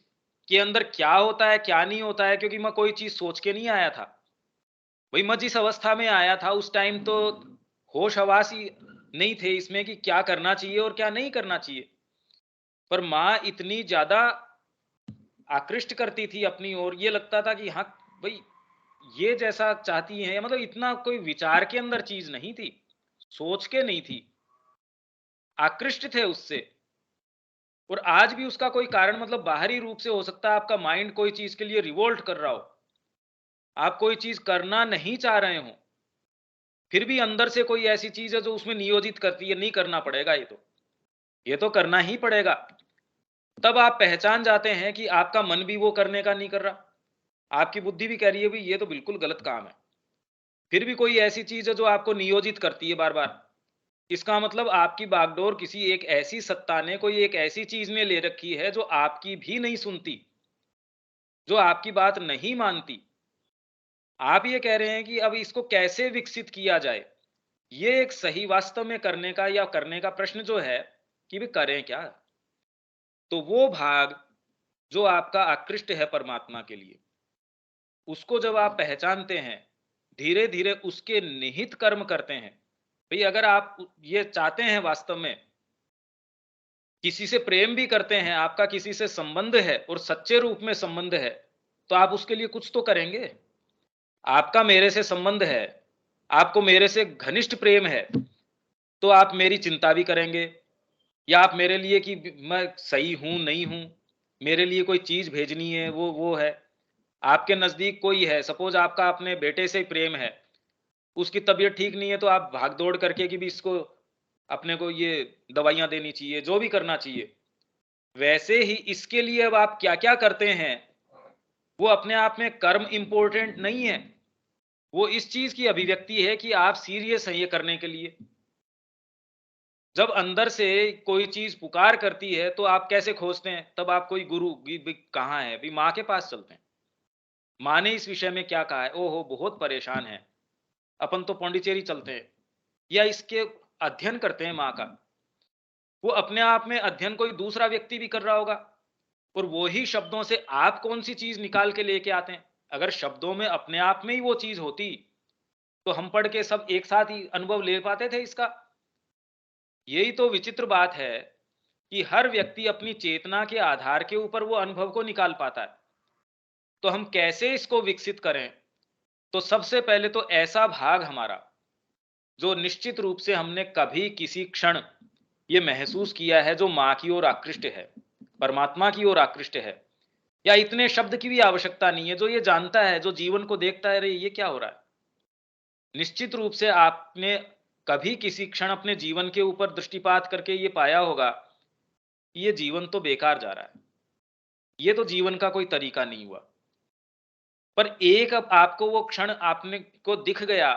[SPEAKER 1] के अंदर क्या होता है क्या नहीं होता है, क्योंकि मैं कोई चीज सोच के नहीं आया था भाई। मैं जिस अवस्था में आया था उस टाइम तो होश हवास ही नहीं थे इसमें कि क्या करना चाहिए और क्या नहीं करना चाहिए। पर माँ इतनी ज्यादा आकृष्ट करती थी अपनी ओर, ये लगता था कि हाँ भाई ये जैसा चाहती है, मतलब इतना कोई विचार के अंदर चीज नहीं थी, सोच के नहीं थी, आकृष्ट थे उससे। और आज भी उसका कोई कारण, मतलब बाहरी रूप से हो सकता है आपका माइंड कोई चीज के लिए रिवोल्ट कर रहा हो, आप कोई चीज करना नहीं चाह रहे हो, फिर भी अंदर से कोई ऐसी चीज है जो उसमें नियोजित करती है, नहीं करना पड़ेगा, ये तो करना ही पड़ेगा। तब आप पहचान जाते हैं कि आपका मन भी वो करने का नहीं कर रहा, आपकी बुद्धि भी कह रही है भी ये तो बिल्कुल गलत काम है, फिर भी कोई ऐसी चीज है जो आपको नियोजित करती है बार बार। इसका मतलब आपकी बागडोर किसी एक ऐसी सत्ता ने कोई एक ऐसी चीज में ले रखी है जो आपकी भी नहीं सुनती, जो आपकी बात नहीं मानती। आप ये कह रहे हैं कि अब इसको कैसे विकसित किया जाए, ये एक सही वास्तव में करने का या करने का प्रश्न जो है कि भी करें क्या। तो वो भाग जो आपका आकृष्ट है परमात्मा के लिए, उसको जब आप पहचानते हैं, धीरे धीरे उसके निहित कर्म करते हैं। भाई अगर आप ये चाहते हैं वास्तव में, किसी से प्रेम भी करते हैं, आपका किसी से संबंध है और सच्चे रूप में संबंध है, तो आप उसके लिए कुछ तो करेंगे। आपका मेरे से संबंध है, आपको मेरे से घनिष्ठ प्रेम है, तो आप मेरी चिंता भी करेंगे, या आप मेरे लिए कि मैं सही हूं नहीं हूं, मेरे लिए कोई चीज भेजनी है, वो है। आपके नजदीक कोई है, सपोज आपका अपने बेटे से प्रेम है, उसकी तबीयत ठीक नहीं है, तो आप भाग दौड़ करके कि भी इसको, अपने को ये दवाइयां देनी चाहिए, जो भी करना चाहिए। वैसे ही इसके लिए अब आप क्या क्या करते हैं, वो अपने आप में कर्म इंपॉर्टेंट नहीं है, वो इस चीज की अभिव्यक्ति है कि आप सीरियस हैं ये करने के लिए। जब अंदर से कोई चीज पुकार करती है तो आप कैसे खोजते हैं, तब आप कोई गुरु भी कहाँ है, भी माँ के पास चलते हैं। माँ ने इस विषय में क्या कहा है, ओहो बहुत परेशान है, अपन तो पौंडीचेरी चलते हैं, या इसके अध्ययन करते हैं माँ का। वो अपने आप में अध्ययन कोई दूसरा व्यक्ति भी कर रहा होगा, और वो ही शब्दों से आप कौन सी चीज निकाल के लेके आते हैं। अगर शब्दों में अपने आप में ही वो चीज होती, तो हम पढ़ के सब एक साथ ही अनुभव ले पाते थे इसका। यही तो विचित्र बात है कि हर व्यक्ति अपनी चेतना के आधार के ऊपर वो अनुभव को निकाल पाता है। तो हम कैसे इसको विकसित करें, तो सबसे पहले तो ऐसा भाग हमारा जो निश्चित रूप से हमने कभी किसी क्षण ये महसूस किया है, जो माँ की ओर आकृष्ट है, परमात्मा की ओर आकृष्ट है, या इतने शब्द की भी आवश्यकता नहीं है, जो ये जानता है, जो जीवन को देखता है, अरे ये क्या हो रहा है। निश्चित रूप से आपने कभी किसी क्षण अपने जीवन के ऊपर दृष्टिपात करके ये पाया होगा कि ये जीवन तो बेकार जा रहा है, ये तो जीवन का कोई तरीका नहीं हुआ। पर एक अब आपको वो क्षण आपने को दिख गया,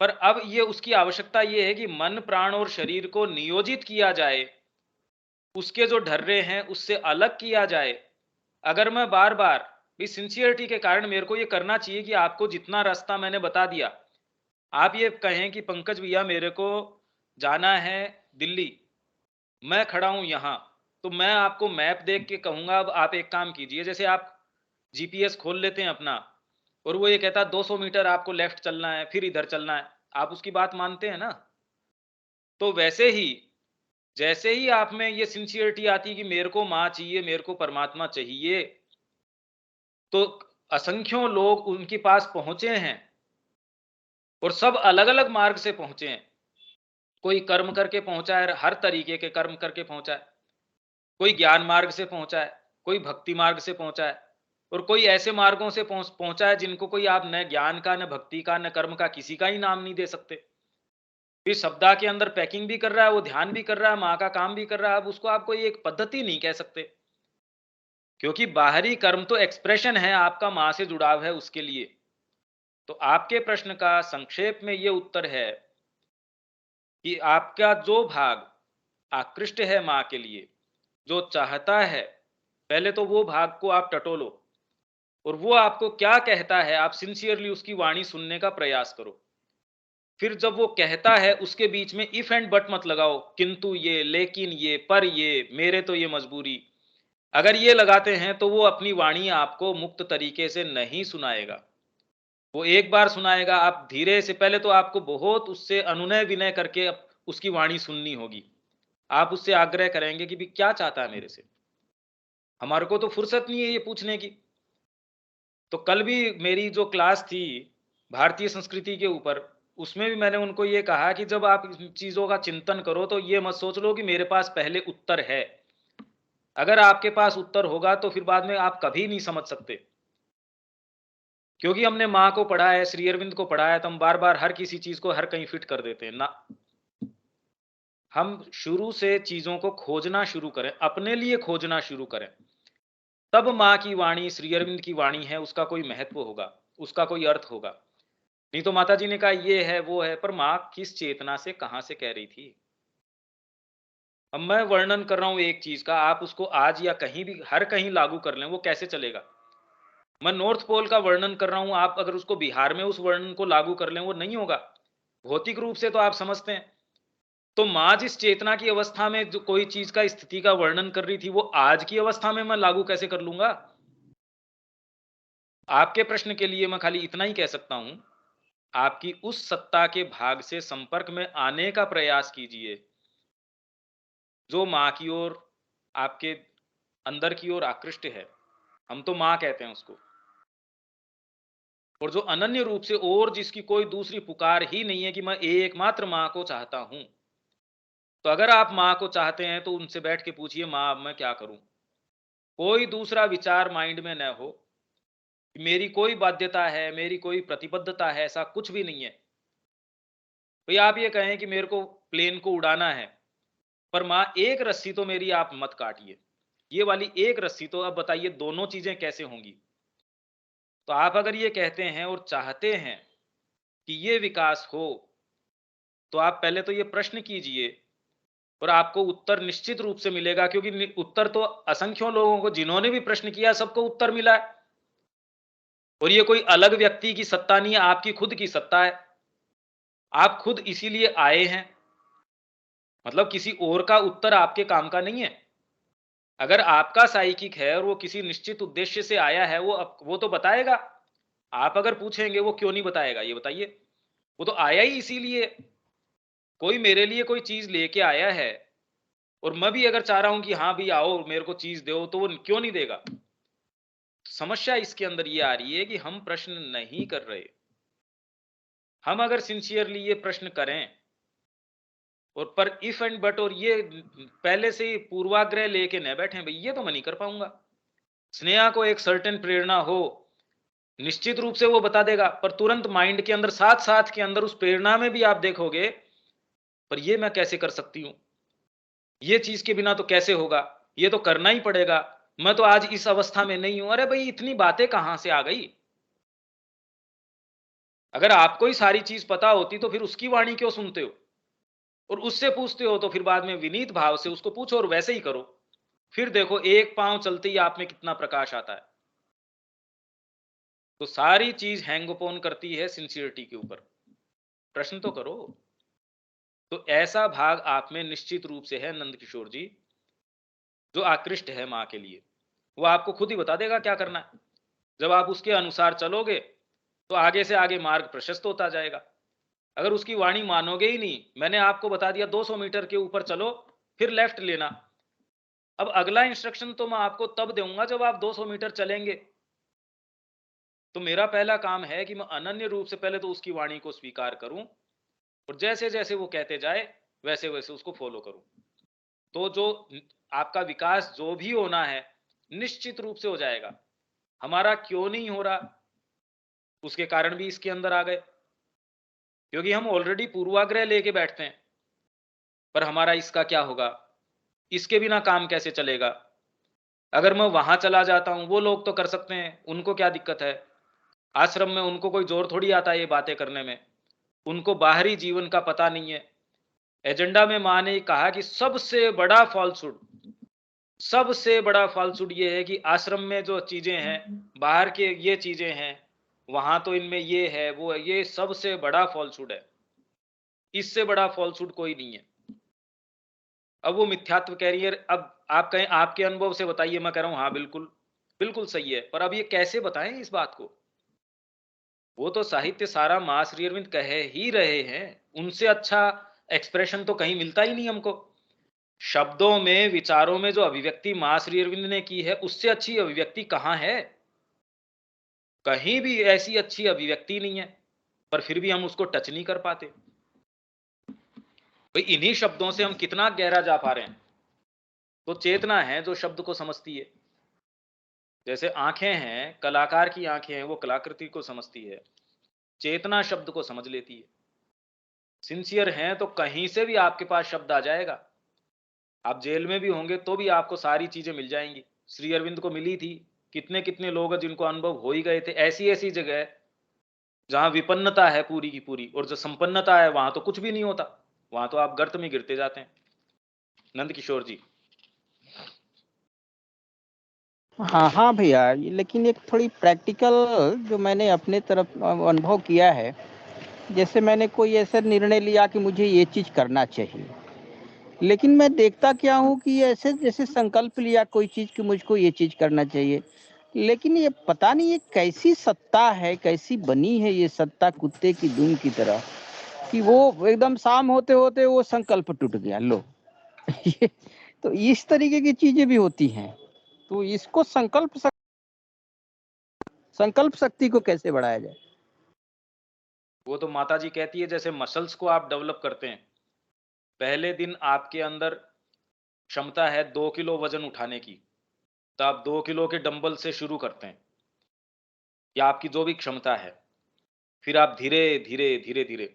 [SPEAKER 1] पर अब ये उसकी आवश्यकता ये है कि मन, प्राण और शरीर को नियोजित किया जाए, उसके जो ढर्रे हैं उससे अलग किया जाए। अगर मैं बार बार इस सिंसियरिटी के कारण मेरे को ये करना चाहिए कि आपको जितना रास्ता मैंने बता दिया, आप ये कहें कि पंकज भैया मेरे को जाना है दिल्ली, मैं खड़ा हूं यहां, तो मैं आपको मैप देख के कहूंगा अब आप एक काम कीजिए, जैसे आप जीपीएस खोल लेते हैं अपना और वो ये कहता है 200 मीटर आपको लेफ्ट चलना है, फिर इधर चलना है, आप उसकी बात मानते हैं ना। तो वैसे ही जैसे ही आप में ये सिंसियरिटी आती है कि मेरे को माँ चाहिए, मेरे को परमात्मा चाहिए, तो असंख्यों लोग उनके पास पहुंचे हैं और सब अलग अलग मार्ग से पहुंचे हैं। कोई कर्म करके पहुंचा है, हर तरीके के कर्म करके पहुंचा है, कोई ज्ञान मार्ग से पहुंचा है, कोई भक्ति मार्ग से पहुंचा है, और कोई ऐसे मार्गों से पहुंचा है जिनको कोई आप न ज्ञान का, न भक्ति का, न कर्म का किसी का ही नाम नहीं दे सकते। फिर शब्दा के अंदर पैकिंग भी कर रहा है, वो ध्यान भी कर रहा है, माँ का काम भी कर रहा है, अब उसको आप कोई एक पद्धति नहीं कह सकते, क्योंकि बाहरी कर्म तो एक्सप्रेशन है आपका माँ से जुड़ाव है उसके लिए। तो आपके प्रश्न का संक्षेप में ये उत्तर है कि आपका जो भाग आकृष्ट है माँ के लिए, जो चाहता है, पहले तो वो भाग को आप टटोलो और वो आपको क्या कहता है आप सिंसियरली उसकी वाणी सुनने का प्रयास करो। फिर जब वो कहता है उसके बीच में इफ एंड बट मत लगाओ, किंतु ये, लेकिन ये, पर ये, मेरे तो ये मजबूरी, अगर ये लगाते हैं तो वो अपनी वाणी आपको मुक्त तरीके से नहीं सुनाएगा। वो एक बार सुनाएगा, आप धीरे से, पहले तो आपको बहुत उससे अनुनय विनय करके उसकी वाणी सुननी होगी। आप उससे आग्रह करेंगे कि भी क्या चाहता है मेरे से, हमारे को तो फुर्सत नहीं है ये पूछने की। तो कल भी मेरी जो क्लास थी भारतीय संस्कृति के ऊपर, उसमें भी मैंने उनको ये कहा कि जब आप इन चीजों का चिंतन करो तो ये मत सोच लो कि मेरे पास पहले उत्तर है। अगर आपके पास उत्तर होगा तो फिर बाद में आप कभी नहीं समझ सकते, क्योंकि हमने माँ को पढ़ा है, श्री अरविंद को पढ़ा है, तो हम बार बार हर किसी चीज को हर कहीं फिट कर देते हैं ना। हम शुरू से चीजों को खोजना शुरू करें, अपने लिए खोजना शुरू करें, तब माँ की वाणी, श्री अरविंद की वाणी है, उसका कोई महत्व होगा, उसका कोई अर्थ होगा। नहीं तो माता जी ने कहा ये है वो है, पर माँ किस चेतना से कहां से कह रही थी। अब मैं वर्णन कर रहा हूं एक चीज का, आप उसको आज या कहीं भी हर कहीं लागू कर लें, वो कैसे चलेगा। मैं नॉर्थ पोल का वर्णन कर रहा हूं, आप अगर उसको बिहार में उस वर्णन को लागू कर लें वो नहीं होगा, भौतिक रूप से तो आप समझते हैं। तो माँ जिस चेतना की अवस्था में जो कोई चीज का स्थिति का वर्णन कर रही थी, वो आज की अवस्था में मैं लागू कैसे कर लूंगा। आपके प्रश्न के लिए मैं खाली इतना ही कह सकता हूं, आपकी उस सत्ता के भाग से संपर्क में आने का प्रयास कीजिए जो माँ की ओर, आपके अंदर की ओर आकृष्ट है, हम तो माँ कहते हैं उसको, और जो अनन्य रूप से और जिसकी कोई दूसरी पुकार ही नहीं है कि मैं एकमात्र माँ को चाहता हूं। तो अगर आप माँ को चाहते हैं तो उनसे बैठ के पूछिए, माँ अब मैं क्या करूं। कोई दूसरा विचार माइंड में न हो, मेरी कोई बाध्यता है, मेरी कोई प्रतिबद्धता है, ऐसा कुछ भी नहीं है। भाई आप ये कहें कि मेरे को प्लेन को उड़ाना है, पर माँ एक रस्सी तो मेरी आप मत काटिए, ये वाली एक रस्सी तो, अब बताइए दोनों चीजें कैसे होंगी। तो आप अगर ये कहते हैं और चाहते हैं कि ये विकास हो, तो आप पहले तो ये प्रश्न कीजिए और आपको उत्तर निश्चित रूप से मिलेगा, क्योंकि उत्तर तो असंख्यों लोगों को, जिन्होंने भी प्रश्न किया सबको उत्तर मिला है। और ये कोई अलग व्यक्ति की सत्ता नहीं है, आपकी खुद की सत्ता है। आप खुद इसीलिए आए हैं, मतलब किसी और का उत्तर आपके काम का नहीं है। अगर आपका साइकिक है और वो किसी निश्चित उद्देश्य से आया है, वो तो बताएगा। आप अगर पूछेंगे वो क्यों नहीं बताएगा, ये बताइए। वो तो आया ही इसीलिए, कोई मेरे लिए कोई चीज लेके आया है और मैं भी अगर चाह रहा हूं कि हाँ भी आओ मेरे को चीज दो, तो वो क्यों नहीं देगा। समस्या इसके अंदर ये आ रही है कि हम प्रश्न नहीं कर रहे, हम अगर सिंसियरली ये प्रश्न करें और पर इफ एंड बट और ये पहले से ही पूर्वाग्रह लेके न बैठे भाई, ये तो मैं नहीं कर पाऊंगा। स्नेहा को एक सर्टेन प्रेरणा हो, निश्चित रूप से वो बता देगा, पर तुरंत माइंड के अंदर साथ साथ के अंदर उस प्रेरणा में भी आप देखोगे, पर ये मैं कैसे कर सकती हूं, ये चीज के बिना तो कैसे होगा, ये तो करना ही पड़ेगा, मैं तो आज इस अवस्था में नहीं हूं। अरे भाई, इतनी बातें कहां से आ गई? अगर आपको ही सारी चीज पता होती तो फिर उसकी वाणी क्यों सुनते हो और उससे पूछते हो? तो फिर बाद में विनीत भाव से उसको पूछो और वैसे ही करो। फिर देखो एक पांव चलते ही आप में कितना प्रकाश आता है। तो सारी चीज हैंग ऑन करती है सिंसियरिटी के ऊपर। प्रश्न तो करो। तो ऐसा भाग आप में निश्चित रूप से है नंद किशोर जी, जो आकृष्ट है मां के लिए। वो आपको खुद ही बता देगा क्या करना है। जब आप उसके अनुसार चलोगे तो आगे से आगे मार्ग प्रशस्त होता जाएगा। अगर उसकी वाणी मानोगे ही नहीं, मैंने आपको बता दिया 200 मीटर के ऊपर चलो, फिर लेफ्ट लेना। अब अगला इंस्ट्रक्शन तो मैं आपको तब दूंगा जब आप 200 मीटर चलेंगे। तो मेरा पहला काम है कि मैं अनन्य रूप से पहले तो उसकी वाणी को स्वीकार करूं और जैसे जैसे वो कहते जाए वैसे वैसे उसको फॉलो करूं। तो जो आपका विकास जो भी होना है निश्चित रूप से हो जाएगा। हमारा क्यों नहीं हो रहा, उसके कारण भी इसके अंदर आ गए, क्योंकि हम ऑलरेडी पूर्वाग्रह लेके बैठते हैं। पर हमारा इसका क्या होगा, इसके बिना काम कैसे चलेगा? अगर मैं वहां चला जाता हूं, वो लोग तो कर सकते हैं, उनको क्या दिक्कत है? आश्रम में उनको कोई जोर थोड़ी आता है ये बातें करने में, उनको बाहरी जीवन का पता नहीं है। एजेंडा में मां ने कहा कि सबसे बड़ा फॉल्सूड ये है कि आश्रम में जो चीजें हैं, बाहर के ये चीजें हैं, वहां तो इनमें ये है वो है, ये सबसे बड़ा फॉल्सूड है। इससे बड़ा फॉल्सूड कोई नहीं है। अब वो मिथ्यात्व कह रही है। अब आप कहें आपके अनुभव से बताइए, मैं कह रहा हूं हाँ बिल्कुल बिल्कुल सही है, पर अब ये कैसे बताएं इस बात को? वो तो साहित्य सारा मां श्री अरविंद कह ही रहे हैं, उनसे अच्छा एक्सप्रेशन तो कहीं मिलता ही नहीं हमको। शब्दों में, विचारों में जो अभिव्यक्ति मां श्री अरविंद ने की है, उससे अच्छी अभिव्यक्ति कहां है? कहीं भी ऐसी अच्छी अभिव्यक्ति नहीं है, पर फिर भी हम उसको टच नहीं कर पाते। भाई, इन्हीं शब्दों से हम कितना गहरा जा पा रहे हैं। तो चेतना है जो शब्द को समझती है। जैसे आंखें हैं, कलाकार की आंखें हैं, वो कलाकृति को समझती है, चेतना शब्द को समझ लेती है। सिंसियर हैं तो कहीं से भी आपके पास शब्द आ जाएगा। आप जेल में भी होंगे तो भी आपको सारी चीजें मिल जाएंगी। श्री अरविंद को मिली थी, कितने कितने लोग हैं जिनको अनुभव हो ही गए थे। ऐसी ऐसी जगह है जहां विपन्नता है पूरी की पूरी, और जो संपन्नता है वहां तो कुछ भी नहीं होता, वहां तो आप गर्त में गिरते जाते हैं। नंद किशोर जी।
[SPEAKER 3] हाँ हाँ भैया, लेकिन एक थोड़ी प्रैक्टिकल जो मैंने अपने तरफ अनुभव किया है, जैसे मैंने कोई ऐसा निर्णय लिया कि मुझे ये चीज करना चाहिए, लेकिन मैं देखता क्या हूँ कि ऐसे जैसे संकल्प लिया कोई चीज कि मुझको ये चीज करना चाहिए, लेकिन ये पता नहीं ये कैसी सत्ता है, कैसी बनी है ये सत्ता कुत्ते की दुम की तरह, कि वो एकदम शाम होते होते वो संकल्प टूट गया लो। ये तो इस तरीके की चीजें भी होती हैं। तो इसको संकल्प शक्ति को कैसे बढ़ाया जाए?
[SPEAKER 1] वो तो माता जी कहती है जैसे मसल्स को आप डेवलप करते हैं, पहले दिन आपके अंदर क्षमता है 2 किलो वजन उठाने की, तो आप 2 किलो के डंबल से शुरू करते हैं, या आपकी जो भी क्षमता है, फिर आप धीरे धीरे धीरे धीरे।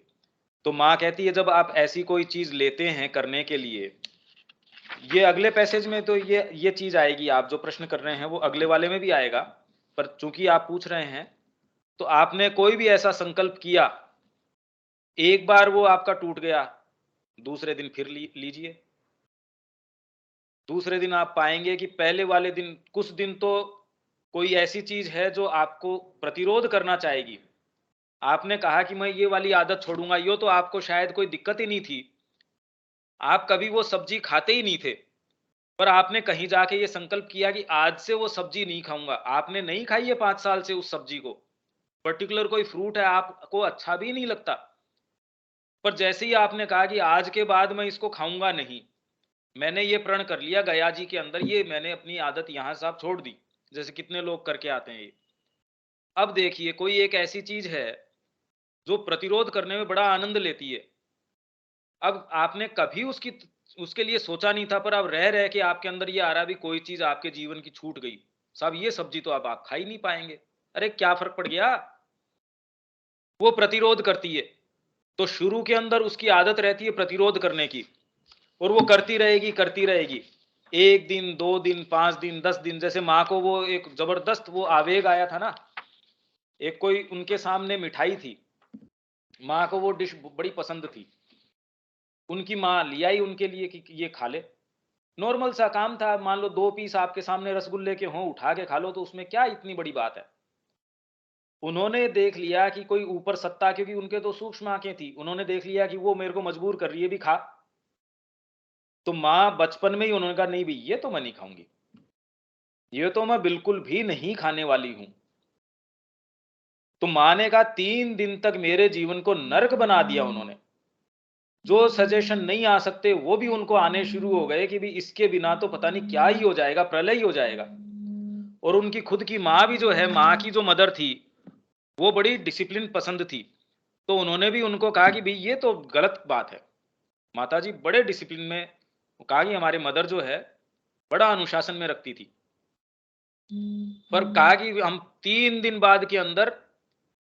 [SPEAKER 1] तो माँ कहती है जब आप ऐसी कोई चीज लेते हैं करने के लिए, ये अगले पैसेज में तो ये चीज आएगी, आप जो प्रश्न कर रहे हैं वो अगले वाले में भी आएगा, पर चूंकि आप पूछ रहे हैं, तो आपने कोई भी ऐसा संकल्प किया, एक बार वो आपका टूट गया, दूसरे दिन फिर लीजिए। दूसरे दिन आप पाएंगे कि पहले वाले दिन कुछ दिन तो कोई ऐसी चीज है जो आपको प्रतिरोध करना चाहेगी। आपने कहा कि मैं ये वाली आदत छोड़ूंगा, यो तो आपको शायद कोई दिक्कत ही नहीं थी, आप कभी वो सब्जी खाते ही नहीं थे, पर आपने कहीं जाके ये संकल्प किया कि आज से वो सब्जी नहीं खाऊंगा। आपने नहीं खाई है 5 साल से उस सब्जी को, पर्टिकुलर कोई फ्रूट है आपको अच्छा भी नहीं लगता, पर जैसे ही आपने कहा कि आज के बाद मैं इसको खाऊंगा नहीं, मैंने ये प्रण कर लिया गया जी के अंदर, ये मैंने अपनी आदत यहां से आप छोड़ दी, जैसे कितने लोग करके आते हैं ये। अब देखिए कोई एक ऐसी चीज है जो प्रतिरोध करने में बड़ा आनंद लेती है। अब आपने कभी उसके लिए सोचा नहीं था, पर अब रह रह के आपके अंदर ये आ रहा है भी कोई चीज आपके जीवन की छूट गई, साहब ये सब्जी तो अब आप खा ही नहीं पाएंगे। अरे क्या फर्क पड़ गया, वो प्रतिरोध करती है। तो शुरू के अंदर उसकी आदत रहती है प्रतिरोध करने की, और वो करती रहेगी 1 दिन 2 दिन 5 दिन 10 दिन। जैसे माँ को वो एक जबरदस्त वो आवेग आया था ना, एक कोई उनके सामने मिठाई थी, माँ को वो डिश बड़ी पसंद थी, उनकी माँ ले आई उनके लिए कि ये खा ले। नॉर्मल सा काम था, मान लो 2 पीस आपके सामने रसगुल्ले के हों, उठा के खा लो, तो उसमें क्या इतनी बड़ी बात है। उन्होंने देख लिया कि कोई ऊपर सत्ता, क्योंकि उनके तो सूक्ष्म आंखें थी, उन्होंने देख लिया कि वो मेरे को मजबूर कर रही है भी खा। तो माँ बचपन में ही उन्होंने कहा नहीं भी ये तो मैं नहीं खाऊंगी, ये तो मैं बिल्कुल भी नहीं खाने वाली हूं। तो माँ ने कहा 3 दिन तक मेरे जीवन को नरक बना दिया उन्होंने। जो सजेशन नहीं आ सकते वो भी उनको आने शुरू हो गए कि भी इसके बिना तो पता नहीं क्या ही हो जाएगा, प्रलय ही हो जाएगा। और उनकी खुद की माँ भी जो है, माँ की जो मदर थी, वो बड़ी डिसिप्लिन पसंद थी। तो उन्होंने भी उनको कहा कि भाई ये तो गलत बात है। माताजी बड़े डिसिप्लिन में, कहा कि हमारे मदर जो है बड़ा अनुशासन में रखती थी, पर कहा कि हम 3 दिन बाद के अंदर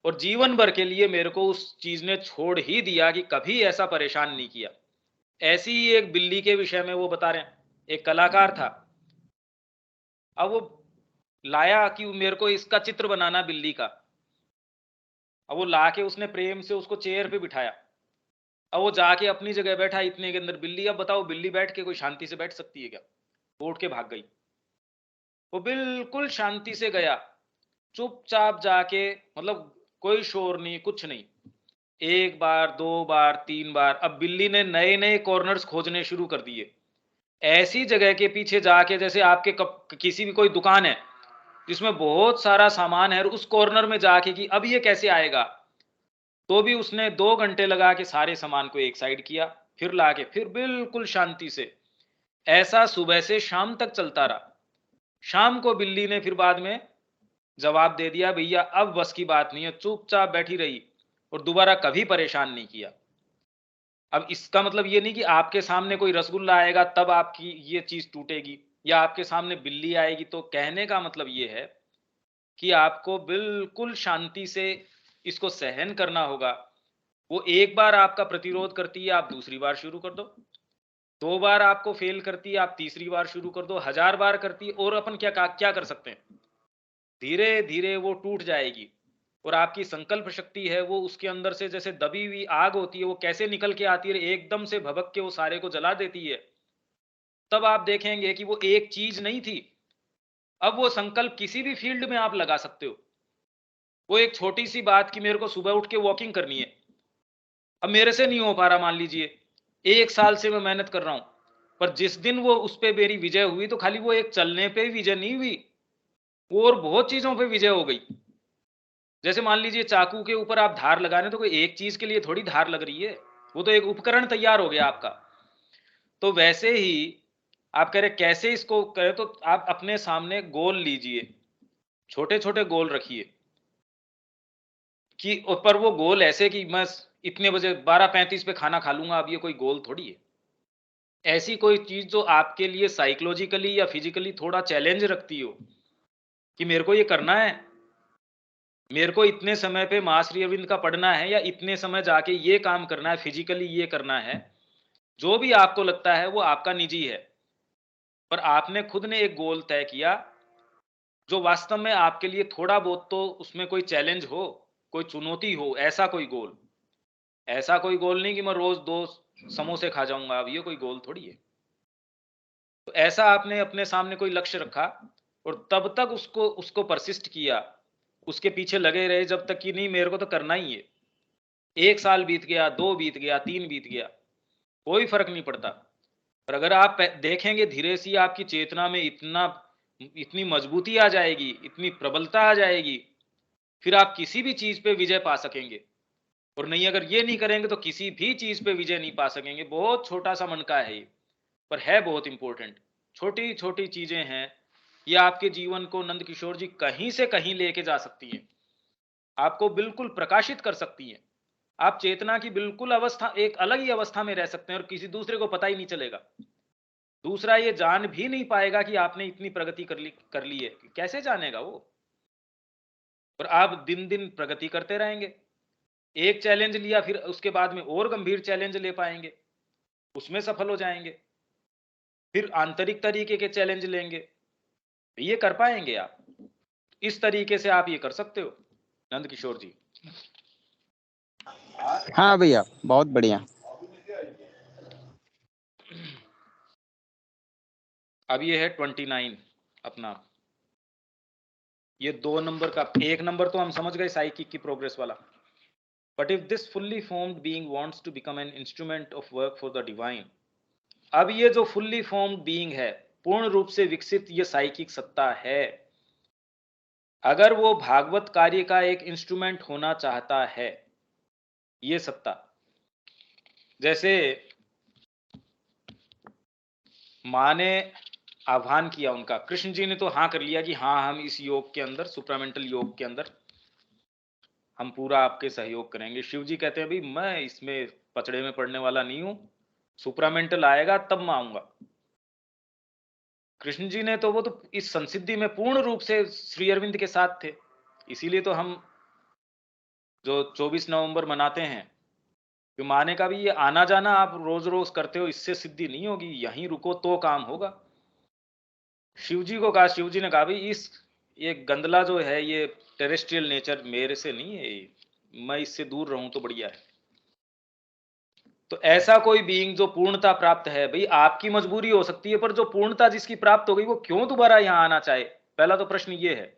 [SPEAKER 1] और जीवन भर के लिए मेरे को उस चीज ने छोड़ ही दिया कि कभी ऐसा परेशान नहीं किया। ऐसी ही एक बिल्ली के विषय में वो बता रहे हैं, एक कलाकार था, अब वो लाया कि मेरे को इसका चित्र बनाना बिल्ली का। अब वो लाके उसने प्रेम से उसको चेयर पे बिठाया, अब वो जाके अपनी जगह बैठा, इतने के अंदर बिल्ली, अब बताओ बिल्ली बैठ के कोई शांति से बैठ सकती है क्या? वो उठ के भाग गई। वो बिल्कुल शांति से गया, चुपचाप जाके, मतलब कोई शोर नहीं, कुछ नहीं। 1 बार 2 बार 3 बार, अब बिल्ली ने नए नए कॉर्नर्स खोजने शुरू कर दिए। ऐसी जगह के पीछे जाके, जैसे आपके किसी भी कोई दुकान है जिसमें बहुत सारा सामान है, और उस कॉर्नर में जाके कि अब ये कैसे आएगा, तो भी उसने 2 घंटे लगा के सारे सामान को एक साइड किया, फिर लाके फिर बिल्कुल शांति से। ऐसा सुबह से शाम तक चलता रहा। शाम को बिल्ली ने फिर बाद में जवाब दे दिया, भैया अब बस की बात नहीं है, चुपचाप बैठी रही और दोबारा कभी परेशान नहीं किया। अब इसका मतलब ये नहीं कि आपके सामने कोई रसगुल्ला आएगा तब आपकी ये चीज टूटेगी, या आपके सामने बिल्ली आएगी तो। कहने का मतलब ये है कि आपको बिल्कुल शांति से इसको सहन करना होगा। वो एक बार आपका प्रतिरोध करती है, आप दूसरी बार शुरू कर दो। 2 बार आपको फेल करती है, आप तीसरी बार शुरू कर दो। 1000 बार करती है, और अपन क्या कर सकते हैं, धीरे धीरे वो टूट जाएगी। और आपकी संकल्प शक्ति है, वो उसके अंदर से जैसे दबी हुई आग होती है, वो कैसे निकल के आती है, एकदम से भभक के वो सारे को जला देती है। तब आप देखेंगे कि वो एक चीज नहीं थी, अब वो संकल्प किसी भी फील्ड में आप लगा सकते हो। वो एक छोटी सी बात कि मेरे को सुबह उठ के वॉकिंग करनी है, अब मेरे से नहीं हो पा रहा, मान लीजिए 1 साल से मैं मेहनत कर रहा हूं, पर जिस दिन वो उस पे मेरी विजय हुई, तो खाली वो एक चलने पे विजय नहीं हुई, वो और बहुत चीजों पे विजय हो गई। जैसे मान लीजिए चाकू के ऊपर आप धार लगाने, तो कोई एक चीज के लिए थोड़ी धार लग रही है, वो तो एक उपकरण तैयार हो गया आपका। तो वैसे ही आप कह रहे कैसे इसको करें, तो आप अपने सामने गोल लीजिए, छोटे छोटे गोल रखिए कि, पर वो गोल ऐसे कि मैं इतने बजे 12:35 पे खाना खा लूंगा, अब ये कोई गोल थोड़ी है। ऐसी कोई चीज जो आपके लिए साइकोलॉजिकली या फिजिकली थोड़ा चैलेंज रखती हो कि मेरे को ये करना है, मेरे को इतने समय पे माँ श्री अरविंद का पढ़ना है, या इतने समय जाके ये काम करना है, फिजिकली ये करना है। जो भी आपको लगता है वो आपका निजी है, पर आपने खुद ने एक गोल तय किया जो वास्तव में आपके लिए थोड़ा बहुत तो उसमें कोई चैलेंज हो, कोई चुनौती हो, ऐसा कोई गोल। ऐसा कोई गोल नहीं कि मैं रोज 2 समोसे खा जाऊंगा, अब ये कोई गोल थोड़ी है। तो ऐसा आपने अपने सामने कोई लक्ष्य रखा, और तब तक उसको उसको परसिस्ट किया, उसके पीछे लगे रहे जब तक कि नहीं मेरे को तो करना ही है। 1 साल बीत गया, 2 बीत गया, 3 बीत गया, कोई फर्क नहीं पड़ता। पर अगर आप देखेंगे धीरे से आपकी चेतना में इतनी मजबूती आ जाएगी, इतनी प्रबलता आ जाएगी, फिर आप किसी भी चीज पे विजय पा सकेंगे। और नहीं, अगर ये नहीं करेंगे तो किसी भी चीज पे विजय नहीं पा सकेंगे। बहुत छोटा सा मन का है ये, पर है बहुत इंपॉर्टेंट। छोटी छोटी चीजें हैं, ये आपके जीवन को नंद किशोर जी कहीं से कहीं लेके जा सकती हैं, आपको बिल्कुल प्रकाशित कर सकती हैं। आप चेतना की बिल्कुल अवस्था, एक अलग ही अवस्था में रह सकते हैं और किसी दूसरे को पता ही नहीं चलेगा। दूसरा ये जान भी नहीं पाएगा कि आपने इतनी प्रगति कर ली है, कैसे जानेगा वो? और आप दिन दिन प्रगति करते रहेंगे। एक चैलेंज लिया, फिर उसके बाद में और गंभीर चैलेंज ले पाएंगे, उसमें सफल हो जाएंगे, फिर आंतरिक तरीके के चैलेंज लेंगे, ये कर पाएंगे आप। इस तरीके से आप ये कर सकते हो नंद किशोर जी।
[SPEAKER 3] हाँ भैया, बहुत बढ़िया।
[SPEAKER 1] अब ये है 29 अपना, ये 2 नंबर का। 1 नंबर तो हम समझ गए साइकिक की प्रोग्रेस वाला। But if this fully formed being wants to become an instrument of work for the divine, अब ये जो फुल्ली फॉर्म्ड बीइंग है, पूर्ण रूप से विकसित ये साइकिक सत्ता है, अगर वो भागवत कार्य का एक इंस्ट्रूमेंट होना चाहता है, ये सत्ता, जैसे माँ ने आह्वान किया उनका, कृष्ण जी ने तो हाँ कर लिया कि हाँ हम इस योग के अंदर, सुप्रामेंटल योग के अंदर हम पूरा आपके सहयोग करेंगे। शिव जी कहते हैं भाई मैं इसमें पचड़े में पड़ने वाला नहीं हूं, सुप्रामेंटल आएगा तब मैं आऊंगा। कृष्ण जी ने तो वो तो इस संसिद्धि में पूर्ण रूप से श्री अरविंद के साथ थे, इसीलिए तो हम जो 24 नवंबर मनाते हैं, तो माने का भी ये आना जाना आप रोज रोज करते हो, इससे सिद्धि नहीं होगी, यहीं रुको तो काम होगा। शिव जी को कहा, शिव जी ने कहा भाई ये गंदला जो है, ये टेरेस्ट्रियल नेचर मेरे से नहीं है, मैं इससे दूर रहूं तो बढ़िया है। तो ऐसा कोई बीइंग जो पूर्णता प्राप्त है, भाई आपकी मजबूरी हो सकती है, पर जो पूर्णता जिसकी प्राप्त हो गई वो क्यों दोबारा यहां आना चाहे? पहला तो प्रश्न ये है।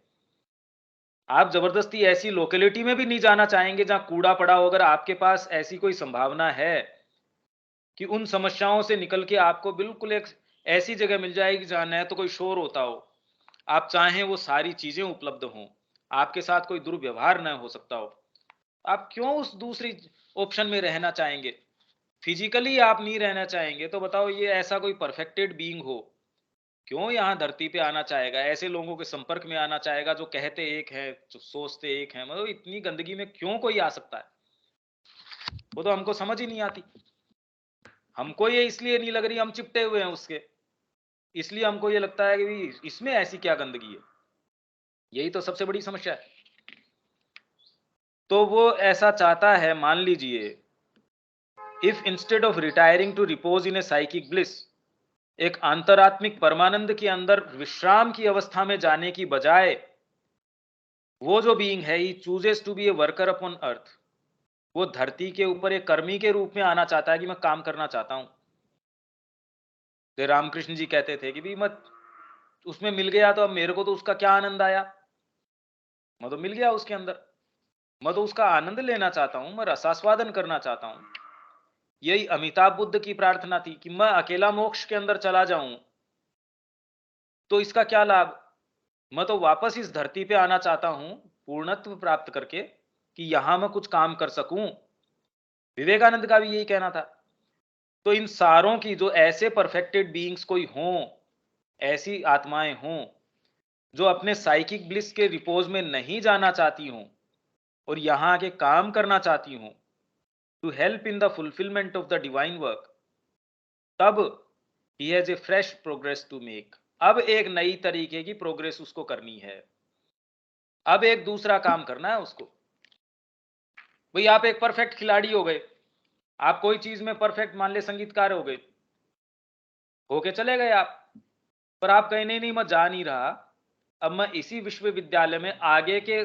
[SPEAKER 1] आप जबरदस्ती ऐसी लोकेलिटी में भी नहीं जाना चाहेंगे जहां कूड़ा पड़ा हो। अगर आपके पास ऐसी कोई संभावना है कि उन समस्याओं से निकल के आपको बिल्कुल एक ऐसी जगह मिल जाएगी जहां न तो कोई शोर होता हो, आप चाहें वो सारी चीजें उपलब्ध हों, आपके साथ कोई दुर्व्यवहार न हो सकता हो, आप क्यों उस दूसरी ऑप्शन में रहना चाहेंगे? फिजिकली आप नहीं रहना चाहेंगे तो बताओ, ये ऐसा कोई परफेक्टेड बीइंग हो क्यों यहाँ धरती पे आना चाहेगा? ऐसे लोगों के संपर्क में आना चाहेगा जो कहते एक है, जो सोचते एक है। मतलब इतनी गंदगी में क्यों कोई आ सकता है? वो तो हमको समझ ही नहीं आती। हमको ये इसलिए नहीं लग रही, हम चिपटे हुए हैं उसके, इसलिए हमको ये लगता है कि इसमें ऐसी क्या गंदगी है। यही तो सबसे बड़ी समस्या है। तो वो ऐसा चाहता है, मान लीजिए, if instead of retiring to repose in a psychic bliss, एक अंतरात्मिक परमानंद के अंदर विश्राम की अवस्था में जाने की बजाय, वो जो बीइंग है, he chooses to be a worker upon earth, वो धरती के ऊपर एक कर्मी के रूप में आना चाहता है कि मैं काम करना चाहता हूं। तो रामकृष्ण जी कहते थे कि भी मत उसमें मिल गया तो अब मेरे को तो उसका क्या आनंद आया, मैं तो मिल गया उसके अंदर, मैं तो उसका आनंद लेना चाहता हूं, मैं रसास्वादन करना चाहता हूं। यही अमिताभ बुद्ध की प्रार्थना थी कि मैं अकेला मोक्ष के अंदर चला जाऊं तो इसका क्या लाभ, मैं तो वापस इस धरती पे आना चाहता हूं पूर्णत्व प्राप्त करके कि यहां मैं कुछ काम कर सकूं। विवेकानंद का भी यही कहना था। तो इन सारों की जो ऐसे परफेक्टेड बीइंग्स कोई हों, ऐसी आत्माएं हों जो अपने साइकिक ब्लिस के रिपोज में नहीं जाना चाहती हों और यहां आके काम करना चाहती हों to help in the fulfilment of the divine work, तब ही has a fresh progress to make. अब एक नई तरीके की प्रोग्रेस उसको करनी है, अब एक दूसरा काम करना है उसको। भाई आप एक परफेक्ट खिलाड़ी हो गए, आप कोई चीज में परफेक्ट, मान ले संगीतकार हो गए, होके चले गए आप, पर आप कहीं नहीं मैं जा नहीं रहा, अब मैं इसी विश्वविद्यालय में आगे के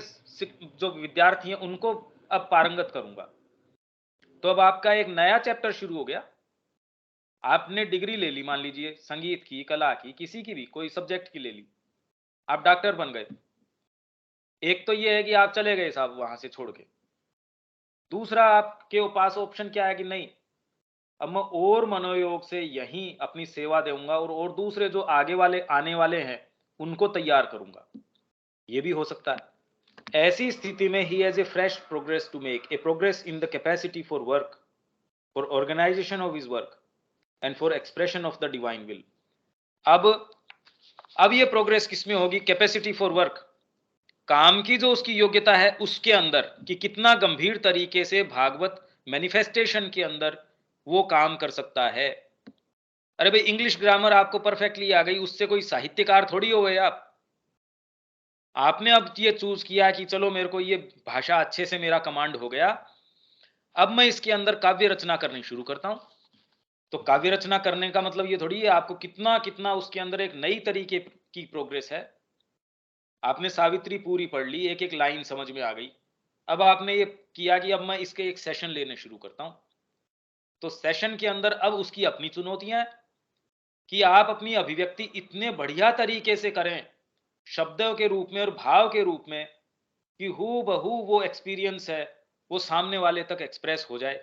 [SPEAKER 1] जो विद्यार्थी हैं उनको अब पारंगत करूंगा। तो अब आपका एक नया चैप्टर शुरू हो गया। आपने डिग्री ले ली, मान लीजिए संगीत की, कला की, किसी की भी, कोई सब्जेक्ट की ले ली, आप डॉक्टर बन गए। एक तो ये है कि आप चले गए साहब वहां से छोड़ के। दूसरा आपके पास ऑप्शन क्या है कि नहीं, अब मैं और मनोयोग से यहीं अपनी सेवा दूंगा और दूसरे जो आगे वाले आने वाले हैं उनको तैयार करूंगा। ये भी हो सकता है। ऐसी स्थिति में he has a fresh progress to make, a progress in the capacity for work, for organization of his work and for expression of the divine will. अब ये प्रोग्रेस किसमें होगी? Capacity for work. काम की जो उसकी योग्यता है उसके अंदर कि कितना गंभीर तरीके से भागवत मैनिफेस्टेशन के अंदर वो काम कर सकता है। अरे भाई इंग्लिश ग्रामर आपको परफेक्टली आ गई, उससे कोई साहित्यकार थोड़ी हो गए आप। आपने अब ये चूज किया कि चलो मेरे को ये भाषा अच्छे से मेरा कमांड हो गया, अब मैं इसके अंदर काव्य रचना करनी शुरू करता हूं। तो काव्य रचना करने का मतलब ये थोड़ी है आपको कितना कितना उसके अंदर एक नई तरीके की प्रोग्रेस है। आपने सावित्री पूरी पढ़ ली, एक एक लाइन समझ में आ गई, अब आपने ये किया कि अब मैं इसके एक सेशन लेने शुरू करता हूं। तो सेशन के अंदर अब उसकी अपनी चुनौतियां हैं कि आप अपनी अभिव्यक्ति इतने बढ़िया तरीके से करें शब्दों के रूप में और भाव के रूप में कि हूबहू वो एक्सपीरियंस है वो सामने वाले तक एक्सप्रेस हो जाए।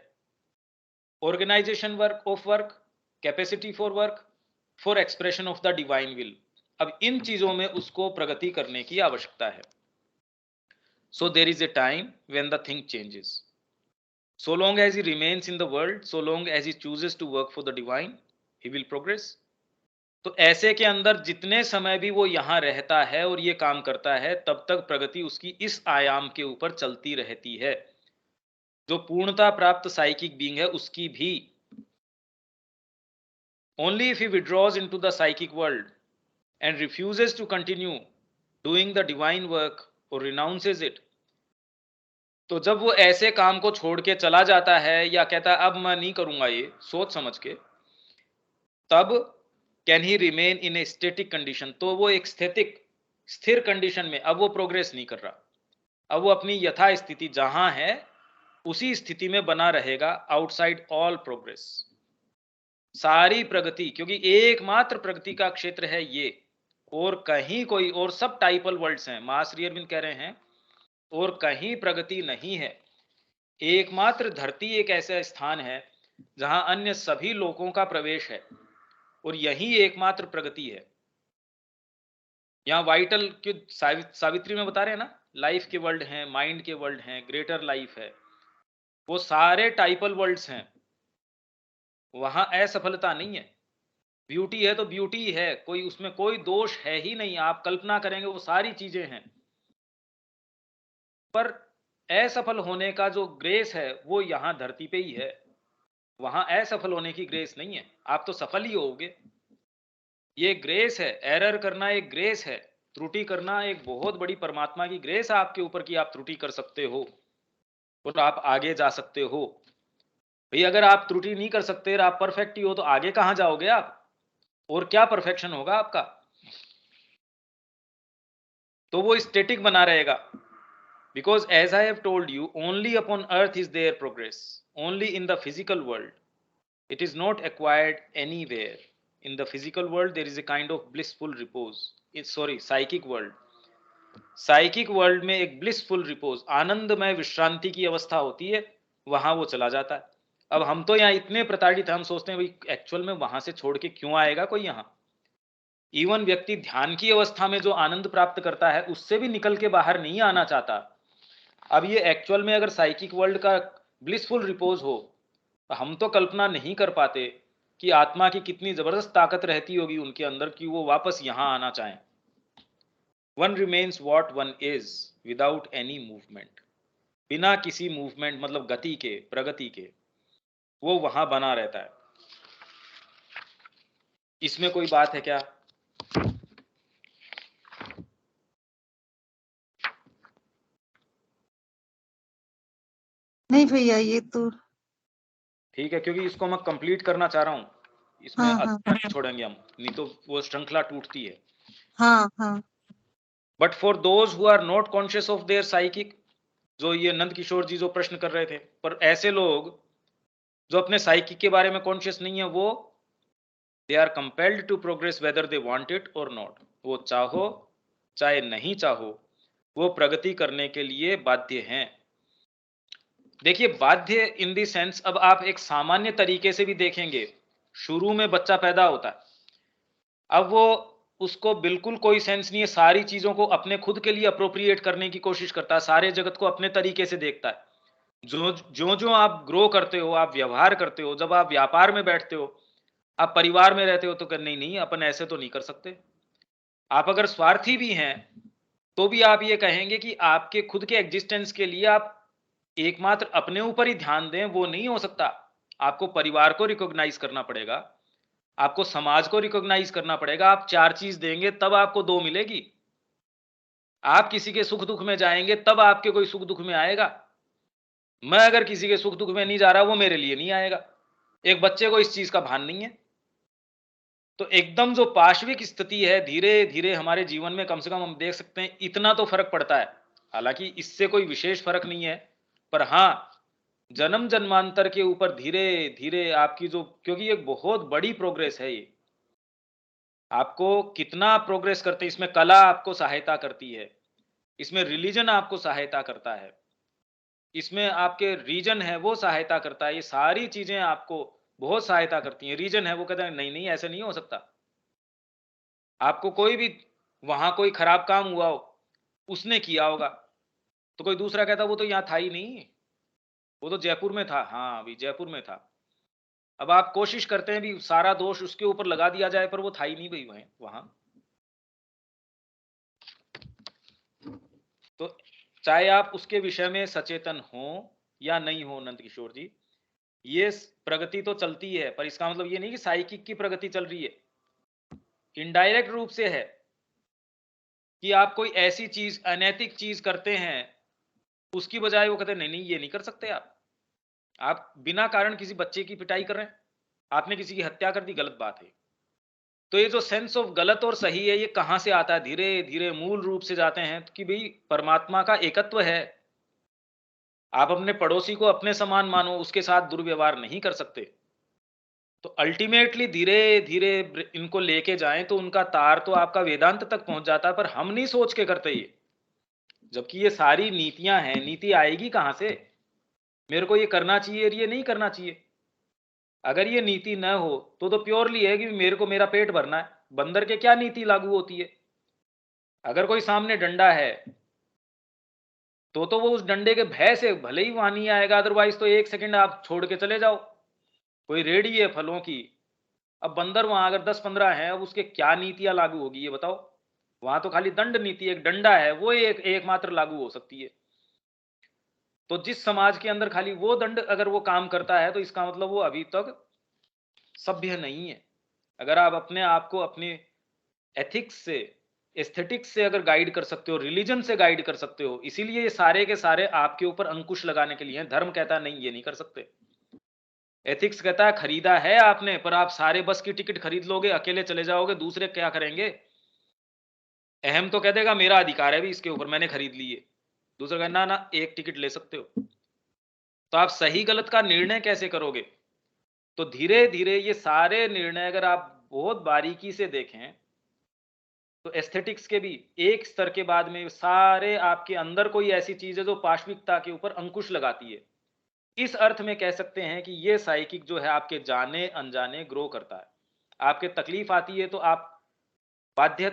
[SPEAKER 1] Organization work of work, capacity for work, for expression of the divine will, अब इन चीजों में उसको प्रगति करने की आवश्यकता है। So there is a time when the thing changes. So long as he remains in the world, so long as he chooses to work for the divine, he will progress. तो ऐसे के अंदर जितने समय भी वो यहां रहता है और ये काम करता है तब तक प्रगति उसकी इस आयाम के ऊपर चलती रहती है। जो पूर्णता प्राप्त साइकिक बीइंग है उसकी भी। Only if he withdraws into the psychic world and refuses to continue doing the divine work or renounces it, तो जब वो ऐसे काम को छोड़ के चला जाता है या कहता है अब मैं नहीं करूंगा ये सोच समझ के, तब can he remain in A static condition, तो वो एक स्थिर कंडीशन में अब वो प्रोग्रेस नहीं कर रहा। अब वो अपनी यथा स्थिति जहां है उसी स्थिति में बना रहेगा, आउटसाइड ऑल प्रोग्रेस, सारी प्रगति, क्योंकि एकमात्र प्रगति का क्षेत्र है ये, और कहीं कोई और सब टाइपल वर्ल्ड्स हैं। महाश्री अरविंद कह रहे हैं और कहीं प्रगति नहीं है, एकमात्र धरती एक ऐसा स्थान है जहां अन्य सभी लोगों का प्रवेश है और यही एकमात्र प्रगति है। यहाँ वाइटल के सावित्री में बता रहे हैं ना, लाइफ के वर्ल्ड हैं, माइंड के वर्ल्ड हैं, ग्रेटर लाइफ है, वो सारे टाइपल वर्ल्ड्स हैं, वहां असफलता नहीं है। ब्यूटी है तो ब्यूटी है, कोई उसमें कोई दोष है ही नहीं। आप कल्पना करेंगे वो सारी चीजें हैं, पर असफल होने का जो ग्रेस है वो यहाँ धरती पे ही है, वहां असफल होने की ग्रेस नहीं है। आप तो सफल ही होगे, ये ग्रेस है। एरर करना एक ग्रेस है, त्रुटि करना एक बहुत बड़ी परमात्मा की ग्रेस है आपके ऊपर कि आप त्रुटि कर सकते हो और आप आगे जा सकते हो। भाई अगर आप त्रुटि नहीं कर सकते और आप परफेक्ट ही हो तो आगे कहां जाओगे आप, और क्या परफेक्शन होगा आपका। तो वो स्टेटिक बना रहेगा, because as I have told you, only upon earth is there progress, only in the physical world, it is not acquired anywhere. In the physical world there is a kind of blissful repose. It's sorry, psychic world, psychic world में एक blissful repose, आनंदमय विश्रांति की अवस्था होती है, वहां वो चला जाता है। अब हम तो यहाँ इतने प्रताड़ित हैं, हम सोचते हैं भाई एक्चुअल में वहां से छोड़ के क्यों आएगा कोई यहाँ। इवन व्यक्ति ध्यान की अवस्था में जो आनंद प्राप्त करता है उससे भी निकल के बाहर नहीं आना चाहता। अब ये एक्चुअल में अगर साइकिक वर्ल्ड का ब्लिसफुल रिपोज हो, हम तो कल्पना नहीं कर पाते कि आत्मा की कितनी जबरदस्त ताकत रहती होगी उनके अंदर कि वो वापस यहां आना चाहें। One remains what one is without any movement, बिना किसी मूवमेंट मतलब गति के, प्रगति के, वो वहां बना रहता है। इसमें कोई बात है क्या?
[SPEAKER 4] नहीं भैया ये तो
[SPEAKER 1] ठीक है, क्योंकि इसको मैं कंप्लीट करना चाह रहा हूँ, इसमें
[SPEAKER 4] हाँ
[SPEAKER 1] नहीं छोड़ेंगे हम, नहीं तो वो श्रृंखला टूटती है।
[SPEAKER 4] हाँ
[SPEAKER 1] but for those who are not conscious of their psychic, जो ये नंद किशोर जी जो प्रश्न कर रहे थे, पर ऐसे लोग जो अपने साइकिक के बारे में कॉन्शियस नहीं है, वो they are compelled to progress whether they want it or not. वो चाहो चाहे नहीं चाहो वो प्रगति करने के लिए बाध्य हैं। देखिए बाध्य इन दी सेंस, अब आप एक सामान्य तरीके से भी देखेंगे, शुरू में बच्चा पैदा होता है, अब वो उसको बिल्कुल कोई सेंस नहीं है, सारी चीजों को अपने खुद के लिए अप्रोप्रिएट करने की कोशिश करता है, सारे जगत को अपने तरीके से देखता है। जो जो आप ग्रो करते हो, आप व्यवहार करते हो, जब आप व्यापार में बैठते हो, आप परिवार में रहते हो, तो नहीं नहीं अपन ऐसे तो नहीं कर सकते। आप अगर स्वार्थी भी हैं तो भी आप ये कहेंगे कि आपके खुद के एग्जिस्टेंस के लिए आप एकमात्र अपने ऊपर ही ध्यान दें, वो नहीं हो सकता। आपको परिवार को रिकॉग्नाइज करना पड़ेगा, आपको समाज को रिकॉग्नाइज करना पड़ेगा। आप 4 चीज देंगे तब आपको 2 मिलेगी। आप किसी के सुख दुख में जाएंगे तब आपके कोई सुख दुख में आएगा। मैं अगर किसी के सुख दुख में नहीं जा रहा, वो मेरे लिए नहीं आएगा। एक बच्चे को इस चीज का भान नहीं है। तो एकदम जो पाश्विक स्थिति है, धीरे धीरे हमारे जीवन में कम से कम हम देख सकते हैं इतना तो फर्क पड़ता है। हालांकि इससे कोई विशेष फर्क नहीं है, पर हाँ, जन्म जन्मांतर के ऊपर धीरे धीरे आपकी जो, क्योंकि एक बहुत बड़ी प्रोग्रेस है ये, आपको कितना प्रोग्रेस करते हैं, इसमें कला आपको सहायता करती है, इसमें रिलीजन आपको सहायता करता है, इसमें आपके रीजन है वो सहायता करता है। ये सारी चीजें आपको बहुत सहायता करती हैं। रीजन है वो कहता है नहीं नहीं ऐसे नहीं हो सकता। आपको कोई भी वहां कोई खराब काम हुआ हो, उसने किया होगा, तो कोई दूसरा कहता वो तो यहाँ था ही नहीं, वो तो जयपुर में था। हाँ अभी जयपुर में था। अब आप कोशिश करते हैं भी सारा दोष उसके ऊपर लगा दिया जाए, पर वो था ही नहीं भाई वहां। तो चाहे आप उसके विषय में सचेतन हो या नहीं हो नंद किशोर जी, ये प्रगति तो चलती है, पर इसका मतलब ये नहीं कि साइकिक की प्रगति चल रही है। इनडायरेक्ट रूप से है कि आप कोई ऐसी चीज, अनैतिक चीज करते हैं, उसकी बजाय वो कहते हैं नहीं नहीं ये नहीं कर सकते आप बिना कारण किसी बच्चे की पिटाई कर रहे हैं, आपने किसी की हत्या कर दी, गलत बात है। तो ये जो सेंस ऑफ गलत और सही है, ये कहां से आता है? धीरे धीरे मूल रूप से जाते हैं कि भाई परमात्मा का एकत्व है। आप अपने पड़ोसी को अपने समान मानो, उसके साथ दुर्व्यवहार नहीं कर सकते। तो अल्टीमेटली धीरे धीरे इनको लेके जाएं तो उनका तार तो आपका वेदांत तक पहुंच जाता है, पर हम नहीं सोच के करते ये। जबकि ये सारी नीतियां हैं, नीति आएगी कहां से? मेरे को ये करना चाहिए और ये नहीं करना चाहिए। अगर ये नीति न हो तो प्योरली है कि मेरे को मेरा पेट भरना है। बंदर के क्या नीति लागू होती है? अगर कोई सामने डंडा है तो वो उस डंडे के भय से भले ही वहां नहीं आएगा, अदरवाइज तो 1 सेकंड आप छोड़ के चले जाओ। कोई रेडी है फलों की, अब बंदर वहां अगर 10-15 है, अब उसके क्या नीतियां लागू होगी ये बताओ? वहां तो खाली दंड नीति, एक डंडा है वो एकमात्र लागू हो सकती है। तो जिस समाज के अंदर खाली वो दंड अगर वो काम करता है, तो इसका मतलब वो अभी तक सभ्य नहीं है। अगर आप अपने आप को अपने एथिक्स से, एस्थेटिक्स से अगर गाइड कर सकते हो, रिलीजन से गाइड कर सकते हो, इसीलिए ये सारे के सारे आपके ऊपर अंकुश लगाने के लिए हैं। धर्म कहता है नहीं ये नहीं कर सकते, एथिक्स कहता है खरीदा है आपने, पर आप सारे बस की टिकट खरीद लोगे, अकेले चले जाओगे, दूसरे क्या करेंगे? अहम तो कह देगा मेरा अधिकार है भी इसके ऊपर, मैंने खरीद ली है। दूसरा कहना ना ना एक टिकट ले सकते हो। तो आप सही गलत का निर्णय कैसे करोगे? तो धीरे धीरे ये सारे निर्णय अगर आप बहुत बारीकी से देखें तो एस्थेटिक्स के भी एक स्तर के बाद में सारे आपके अंदर कोई ऐसी चीज है जो पाश्विकता के ऊपर अंकुश लगाती है। इस अर्थ में कह सकते हैं कि ये साइकिक जो है आपके जाने अनजाने ग्रो करता है। आपके तकलीफ आती है तो आप बाध्य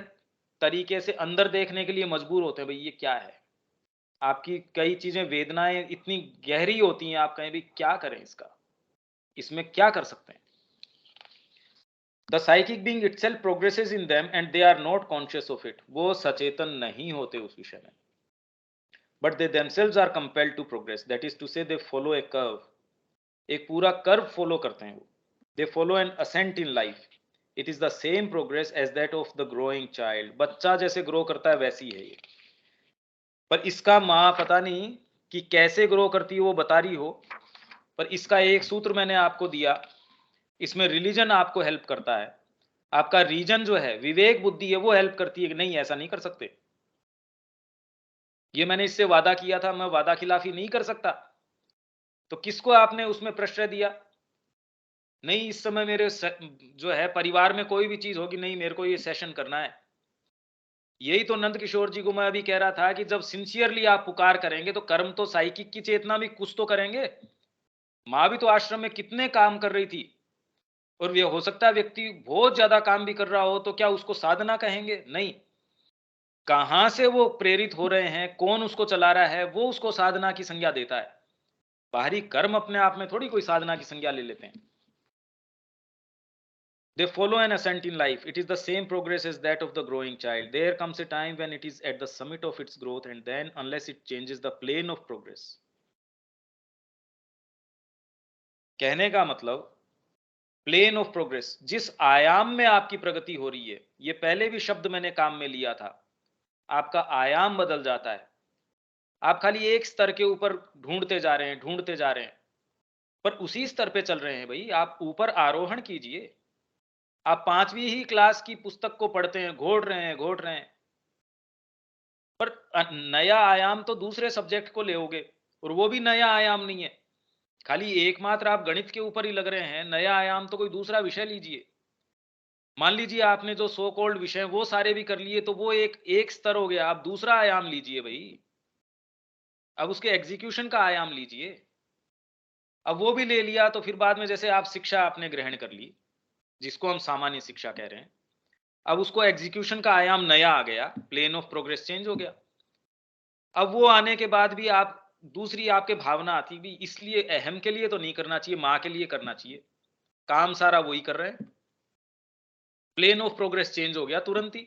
[SPEAKER 1] तरीके से अंदर देखने के लिए मजबूर होते हैं, भाई ये क्या है। आपकी कई चीजें, वेदनाएं इतनी गहरी होती हैं, आप कहें भाई क्या करें इसका, इसमें क्या कर सकते हैं। The psychic being itself progresses in them and they are not conscious of it. वो सचेतन नहीं होते उस विषय में, but they themselves are compelled to progress, that is to say they follow A curve. एक पूरा कर्व फॉलो करते हैं वो। They follow an ascent in life. It is the same progress as that of the growing child. बच्चा जैसे grow करता है वैसी है ये। पर इसका माँ पता नहीं कि कैसे ग्रो करती है, वो बता रही हो, पर इसका एक सूत्र मैंने आपको दिया। इसमें रिलीजन आपको हेल्प करता है, आपका रीजन जो है, विवेक बुद्धि है, वो हेल्प करती है कि नहीं ऐसा नहीं कर सकते। ये मैंने इससे वादा किया था, मैं वादा खिलाफी नहीं कर सकता। तो किसको आपने उसमें प्रश्रय दिया? नहीं इस समय मेरे जो है परिवार में कोई भी चीज होगी, नहीं मेरे को ये सेशन करना है। यही तो नंद किशोर जी को मैं अभी कह रहा था कि जब सिंसियरली आप पुकार करेंगे तो कर्म तो साइकिक की चेतना भी कुछ तो करेंगे। माँ भी तो आश्रम में कितने काम कर रही थी, और ये हो सकता है व्यक्ति बहुत ज्यादा काम भी कर रहा हो, तो क्या उसको साधना कहेंगे? नहीं। कहां से वो प्रेरित हो रहे हैं, कौन उसको चला रहा है, वो उसको साधना की संज्ञा देता है। बाहरी कर्म अपने आप में थोड़ी कोई साधना की संज्ञा ले लेते हैं। They follow an ascent in life. It is the same progress as that of the growing child. There comes a time when it is at the summit of its growth, and then, unless it changes the plane of progress. कहने का मतलब plane of progress, जिस आयाम में आपकी प्रगति हो रही है, ये पहले भी शब्द मैंने काम में लिया था, आपका आयाम बदल जाता है। आप खाली एक स्तर के ऊपर ढूंढते जा रहे हैं, पर उसी स्तर पे चल रहे हैं भाई। आप ऊपर आरोहण कीजिए। आप 5वीं ही क्लास की पुस्तक को पढ़ते हैं, घोट रहे हैं, पर नया आयाम तो दूसरे सब्जेक्ट को लेओगे, और वो भी नया आयाम नहीं है। खाली एकमात्र आप गणित के ऊपर ही लग रहे हैं, नया आयाम तो कोई दूसरा विषय लीजिए। मान लीजिए आपने जो सो कॉल्ड विषय वो सारे भी कर लिए, तो वो एक स्तर हो गया। आप दूसरा आयाम लीजिए भाई, अब उसके एग्जीक्यूशन का आयाम लीजिए। अब वो भी ले लिया तो फिर बाद में, जैसे आप शिक्षा आपने ग्रहण कर ली, जिसको हम सामान्य शिक्षा कह रहे हैं, अब उसको एग्जीक्यूशन का आयाम नया आ गया, प्लेन ऑफ प्रोग्रेस चेंज हो गया। अब वो आने के बाद भी आप दूसरी आपके भावना आती भी, इसलिए अहम के लिए तो नहीं करना चाहिए, माँ के लिए करना चाहिए। काम सारा वही कर रहे हैं, प्लेन ऑफ प्रोग्रेस चेंज हो गया तुरंत ही।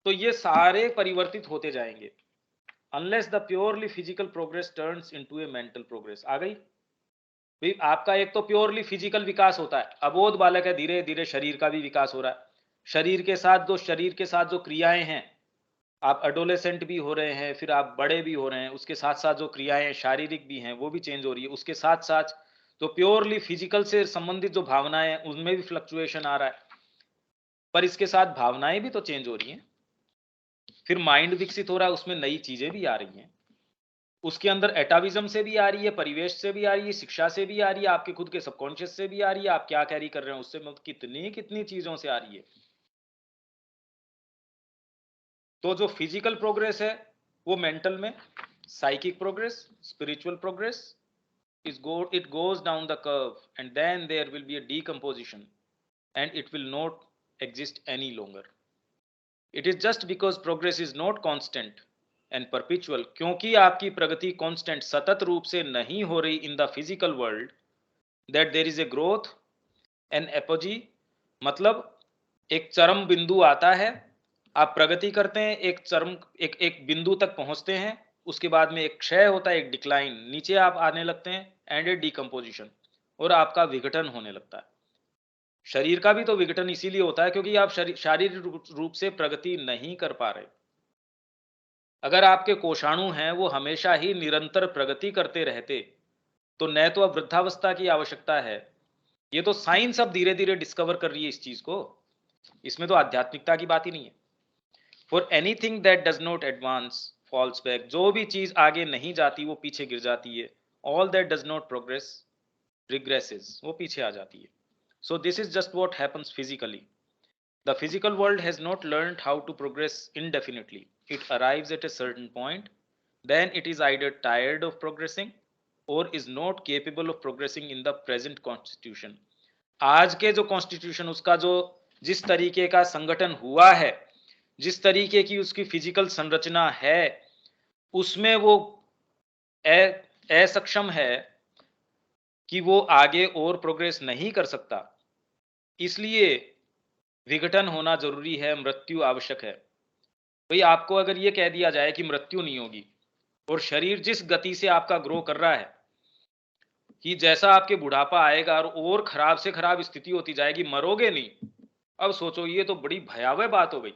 [SPEAKER 1] तो ये सारे परिवर्तित होते जाएंगे, unless the purely physical progress turns into a mental progress. आ गई भाई। आपका एक तो प्योरली फिजिकल विकास होता है, अबोध बालक है, धीरे धीरे शरीर का भी विकास हो रहा है। शरीर के साथ जो क्रियाएं हैं, आप एडोलेसेंट भी हो रहे हैं, फिर आप बड़े भी हो रहे हैं, उसके साथ साथ जो क्रियाएं शारीरिक भी हैं वो भी चेंज हो रही है। उसके साथ साथ जो प्योरली फिजिकल से संबंधित जो भावनाएं हैं उनमें भी फ्लक्चुएशन आ रहा है, पर इसके साथ भावनाएं भी तो चेंज हो रही हैं। फिर माइंड विकसित हो रहा है, उसमें नई चीजें भी आ रही हैं। उसके अंदर एटाविज्म से भी आ रही है, परिवेश से भी आ रही है, शिक्षा से भी आ रही है, आपके खुद के सबकॉन्शियस से भी आ रही है, आप क्या कैरी कर रहे हैं उससे, मतलब कितनी चीजों से आ रही है। तो जो फिजिकल प्रोग्रेस है वो मेंटल में, psychic progress, spiritual progress it goes down the curve, and then there will be a decomposition and it will not exist any longer. It is just because progress is not constant and perpetual, क्योंकि आपकी प्रगति constant सतत रूप से नहीं हो रही इन the physical world, that there is a growth and apogee, मतलब एक चरम बिंदु आता है, आप प्रगति करते हैं, एक बिंदु तक पहुंचते हैं, उसके बाद में एक क्षय होता है, एक डिक्लाइन, नीचे आप आने लगते हैं, एंड ए डिकम्पोजिशन, और आपका विघटन होने लगता है। शरीर का भी तो विघटन इसीलिए होता है क्योंकि आप शारीरिक रूप से प्रगति नहीं कर पा रहे। अगर आपके कोषाणु हैं वो हमेशा ही निरंतर प्रगति करते रहते, तो न तो अब वृद्धावस्था की आवश्यकता है। ये तो साइंस अब धीरे धीरे डिस्कवर कर रही है इस चीज को, इसमें तो आध्यात्मिकता की बात ही नहीं है। For anything that does not advance falls back, जो भी चीज आगे नहीं जाती वो पीछे गिर जाती है। All that does not progress regresses, वो पीछे आ जाती है। So this is just what happens physically. The physical world has not learned how to progress indefinitely. It arrives at a certain point, then it is either tired of progressing or is not capable of progressing in the present constitution. आज के जो constitution, उसका जो जिस तरीके का संगठन हुआ है, जिस तरीके की उसकी फिजिकल संरचना है, उसमें वो असक्षम है कि वो आगे और प्रोग्रेस नहीं कर सकता। इसलिए विघटन होना जरूरी है, मृत्यु आवश्यक है। भाई आपको अगर ये कह दिया जाए कि मृत्यु नहीं होगी, और शरीर जिस गति से आपका ग्रो कर रहा है कि जैसा आपके बुढ़ापा आएगा और खराब से खराब स्थिति होती जाएगी, मरोगे नहीं। अब सोचो, ये तो बड़ी भयावह बात हो गई,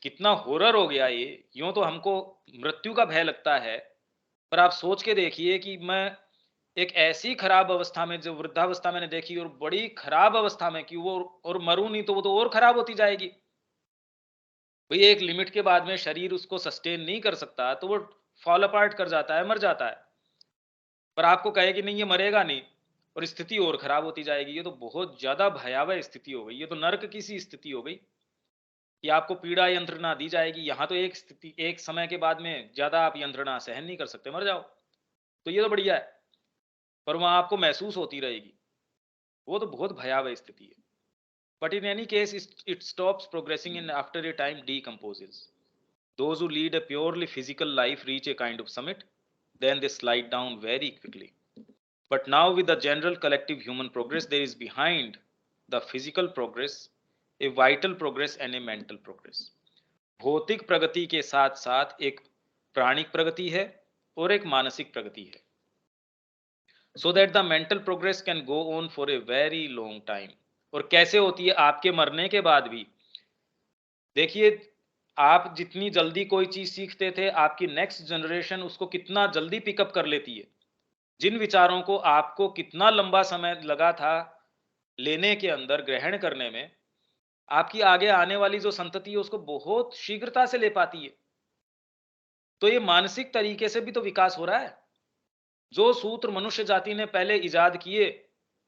[SPEAKER 1] कितना हॉरर हो गया ये। यूं तो हमको मृत्यु का भय लगता है, पर आप सोच के देखिए कि मैं एक ऐसी खराब अवस्था में, जो वृद्धावस्था मैंने देखी, और बड़ी खराब अवस्था में, कि वो और मरूं नहीं तो वो तो और खराब होती जाएगी। भाई एक लिमिट के बाद में शरीर उसको सस्टेन नहीं कर सकता, तो वो फॉल अपार्ट कर जाता है, मर जाता है। पर आपको कहे कि नहीं ये मरेगा नहीं, और स्थिति और खराब होती जाएगी, ये तो बहुत ज्यादा भयावह स्थिति हो गई। ये तो नर्क की सी स्थिति हो गई कि आपको पीड़ा यंत्रणा दी जाएगी। यहाँ तो एक समय के बाद में ज्यादा आप यंत्रणा सहन नहीं कर सकते, मर जाओ। तो ये तो बढ़िया है, पर वहां आपको महसूस होती रहेगी, वो तो बहुत भयावह स्थिति है। But in any case, it stops progressing and after a time decomposes. Those who lead a purely physical life reach a kind of summit, then they slide down very quickly. But now with the general collective human progress, there is behind the physical progress, a vital progress and A mental progress. भौतिक प्रगति के साथ साथ एक प्राणिक प्रगति है और एक मानसिक प्रगति है, so that the mental progress can go on for a very long time. और कैसे होती है? आपके मरने के बाद भी। देखिए, आप जितनी जल्दी कोई चीज सीखते थे, आपकी नेक्स्ट जनरेशन उसको कितना जल्दी पिकअप कर लेती है। जिन विचारों को आपको कितना लंबा समय लगा था लेने के अंदर, ग्रहण करने में, आपकी आगे आने वाली जो संतति है उसको बहुत शीघ्रता से ले पाती है। तो ये मानसिक तरीके से भी तो विकास हो रहा है। जो सूत्र मनुष्य जाति ने पहले इजाद किए,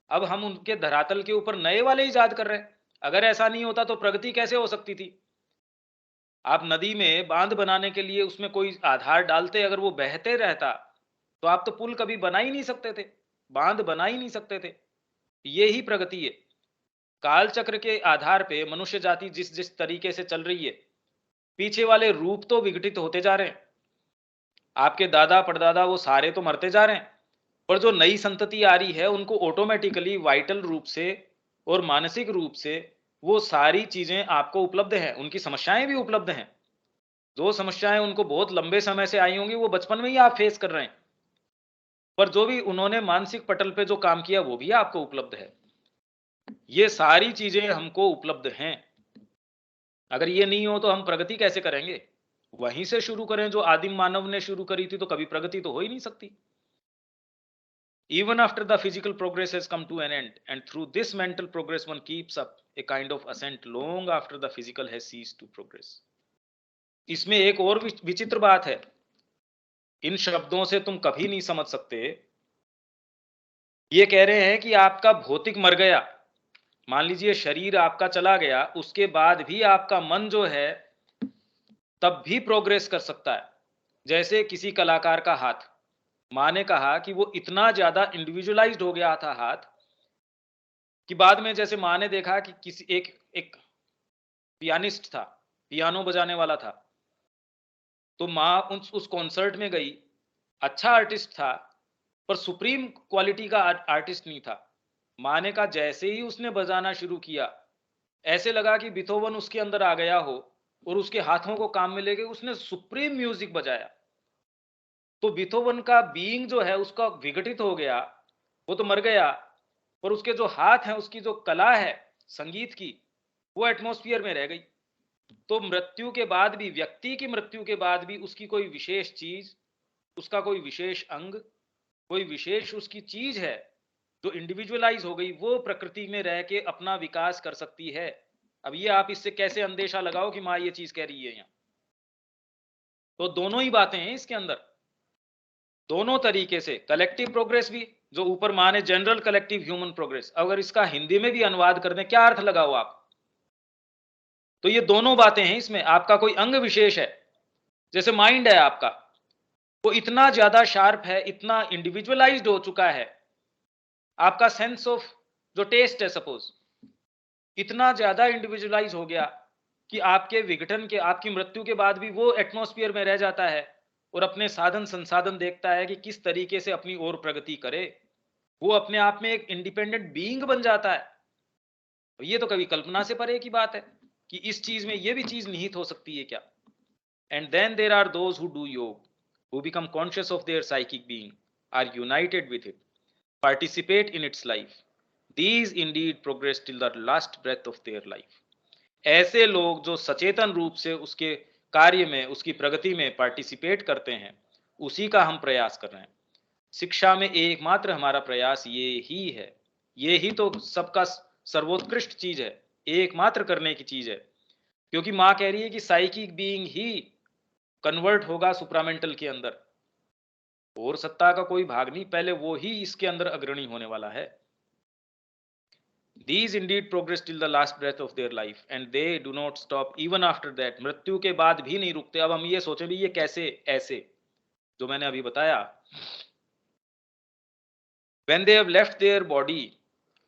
[SPEAKER 1] अब हम उनके धरातल के ऊपर नए वाले इजाद कर रहे हैं। अगर ऐसा नहीं होता तो प्रगति कैसे हो सकती थी? आप नदी में बांध बनाने के लिए उसमें कोई आधार डालते, अगर वो बहते रहता तो आप तो पुल कभी बना ही नहीं सकते थे, बांध बना ही नहीं सकते थे। ये ही प्रगति है। काल चक्र के आधार पे मनुष्य जाति जिस जिस तरीके से चल रही है, पीछे वाले रूप तो विघटित होते जा रहे हैं। आपके दादा परदादा वो सारे तो मरते जा रहे हैं, पर जो नई संतति आ रही है उनको ऑटोमेटिकली वाइटल रूप से और मानसिक रूप से वो सारी चीजें आपको उपलब्ध हैं। उनकी समस्याएं भी उपलब्ध हैं। जो समस्याएं उनको बहुत लंबे समय से आई होंगी वो बचपन में ही आप फेस कर रहे हैं, पर जो भी उन्होंने मानसिक पटल पे जो काम किया वो भी आपको उपलब्ध है। ये सारी चीजें हमको उपलब्ध हैं। अगर ये नहीं हो तो हम प्रगति कैसे करेंगे? वहीं से शुरू करें जो आदिम मानव ने शुरू करी थी, तो कभी प्रगति तो हो ही नहीं सकती। Even after the physical progress has come to an end, and through this mental progress one keeps up a kind of ascent long after the physical has ceased to progress. इसमें एक और विचित्र बात है, इन शब्दों से तुम कभी नहीं समझ सकते। ये कह रहे हैं कि आपका भौतिक मर गया, मान लीजिए शरीर आपका चला गया, उसके बाद भी आपका मन जो है तब भी प्रोग्रेस कर सकता है। जैसे किसी कलाकार का हाथ, माँ ने कहा कि वो इतना ज्यादा इंडिविजुअलाइज्ड हो गया था हाथ कि बाद में जैसे माँ ने देखा कि किसी एक पियानिस्ट था, पियानो बजाने वाला था, तो माँ उस कॉन्सर्ट में गई। अच्छा आर्टिस्ट था पर सुप्रीम क्वालिटी का आर्टिस्ट नहीं था। माँ ने कहा जैसे ही उसने बजाना शुरू किया, ऐसे लगा कि बीथोवन उसके अंदर आ गया हो और उसके हाथों को काम में लेके उसने सुप्रीम म्यूजिक बजाया। तो बीथोवन का बीइंग जो है उसका विघटित हो गया, वो तो मर गया, पर उसके जो हाथ हैं, उसकी जो कला है संगीत की, वो एटमॉस्फेयर में रह गई। तो मृत्यु के बाद भी, व्यक्ति की मृत्यु के बाद भी उसकी कोई विशेष चीज, उसका कोई विशेष अंग, कोई विशेष उसकी चीज है जो इंडिविजुअलाइज हो गई, वो प्रकृति में रह के अपना विकास कर सकती है। अब ये आप इससे कैसे अंदेशा लगाओ कि माँ ये चीज कह रही है यहाँ? तो दोनों ही बातें हैं इसके अंदर, दोनों तरीके से। कलेक्टिव प्रोग्रेस भी, जो ऊपर माँ ने जनरल कलेक्टिव ह्यूमन प्रोग्रेस, अगर इसका हिंदी में भी अनुवाद कर दें, क्या अर्थ लगाओ आप? तो ये दोनों बातें हैं इसमें। आपका कोई अंग विशेष है, जैसे माइंड है आपका, वो इतना ज्यादा शार्प है, इतना इंडिविजुअलाइज्ड हो चुका है। आपका सेंस ऑफ जो टेस्ट है सपोज, इतना ज्यादा इंडिविजुअलाइज हो गया कि आपके विघटन के, आपकी मृत्यु के बाद भी वो एटमॉस्फेयर में रह जाता है और अपने साधन संसाधन देखता है कि किस तरीके से अपनी और प्रगति करे। वो अपने आप में एक इंडिपेंडेंट बीइंग बन जाता है। ये तो कभी कल्पना से परे की बात है कि इस चीज में ये भी चीज निहित हो सकती है क्या? And then there are those who do yoga, who become conscious of their psychic being, are united with it, participate in its life. These indeed progress till the last breath of their life. ऐसे लोग जो सचेतन रूप से उसके कार्य में, उसकी प्रगति में पार्टिसिपेट करते हैं, उसी का हम प्रयास कर रहे हैं। शिक्षा में एकमात्र हमारा प्रयास ये ही है, ये ही तो सबका सर्वोत्कृष्ट चीज है, एकमात्र करने की चीज है। क्योंकि माँ कह रही है कि साइकिक बीइंग ही कन्वर्ट होगा सुप्रामेंटल के अंदर, और सत्ता का कोई भाग नहीं, पहले वो ही इसके अंदर अग्रणी होने वाला है। These indeed progress till the last breath of their life and they do not stop even after that. मृत्यु के बाद भी नहीं रुकते। अब हम ये सोचें भी ये कैसे, ऐसे जो मैंने अभी बताया, when they have left their body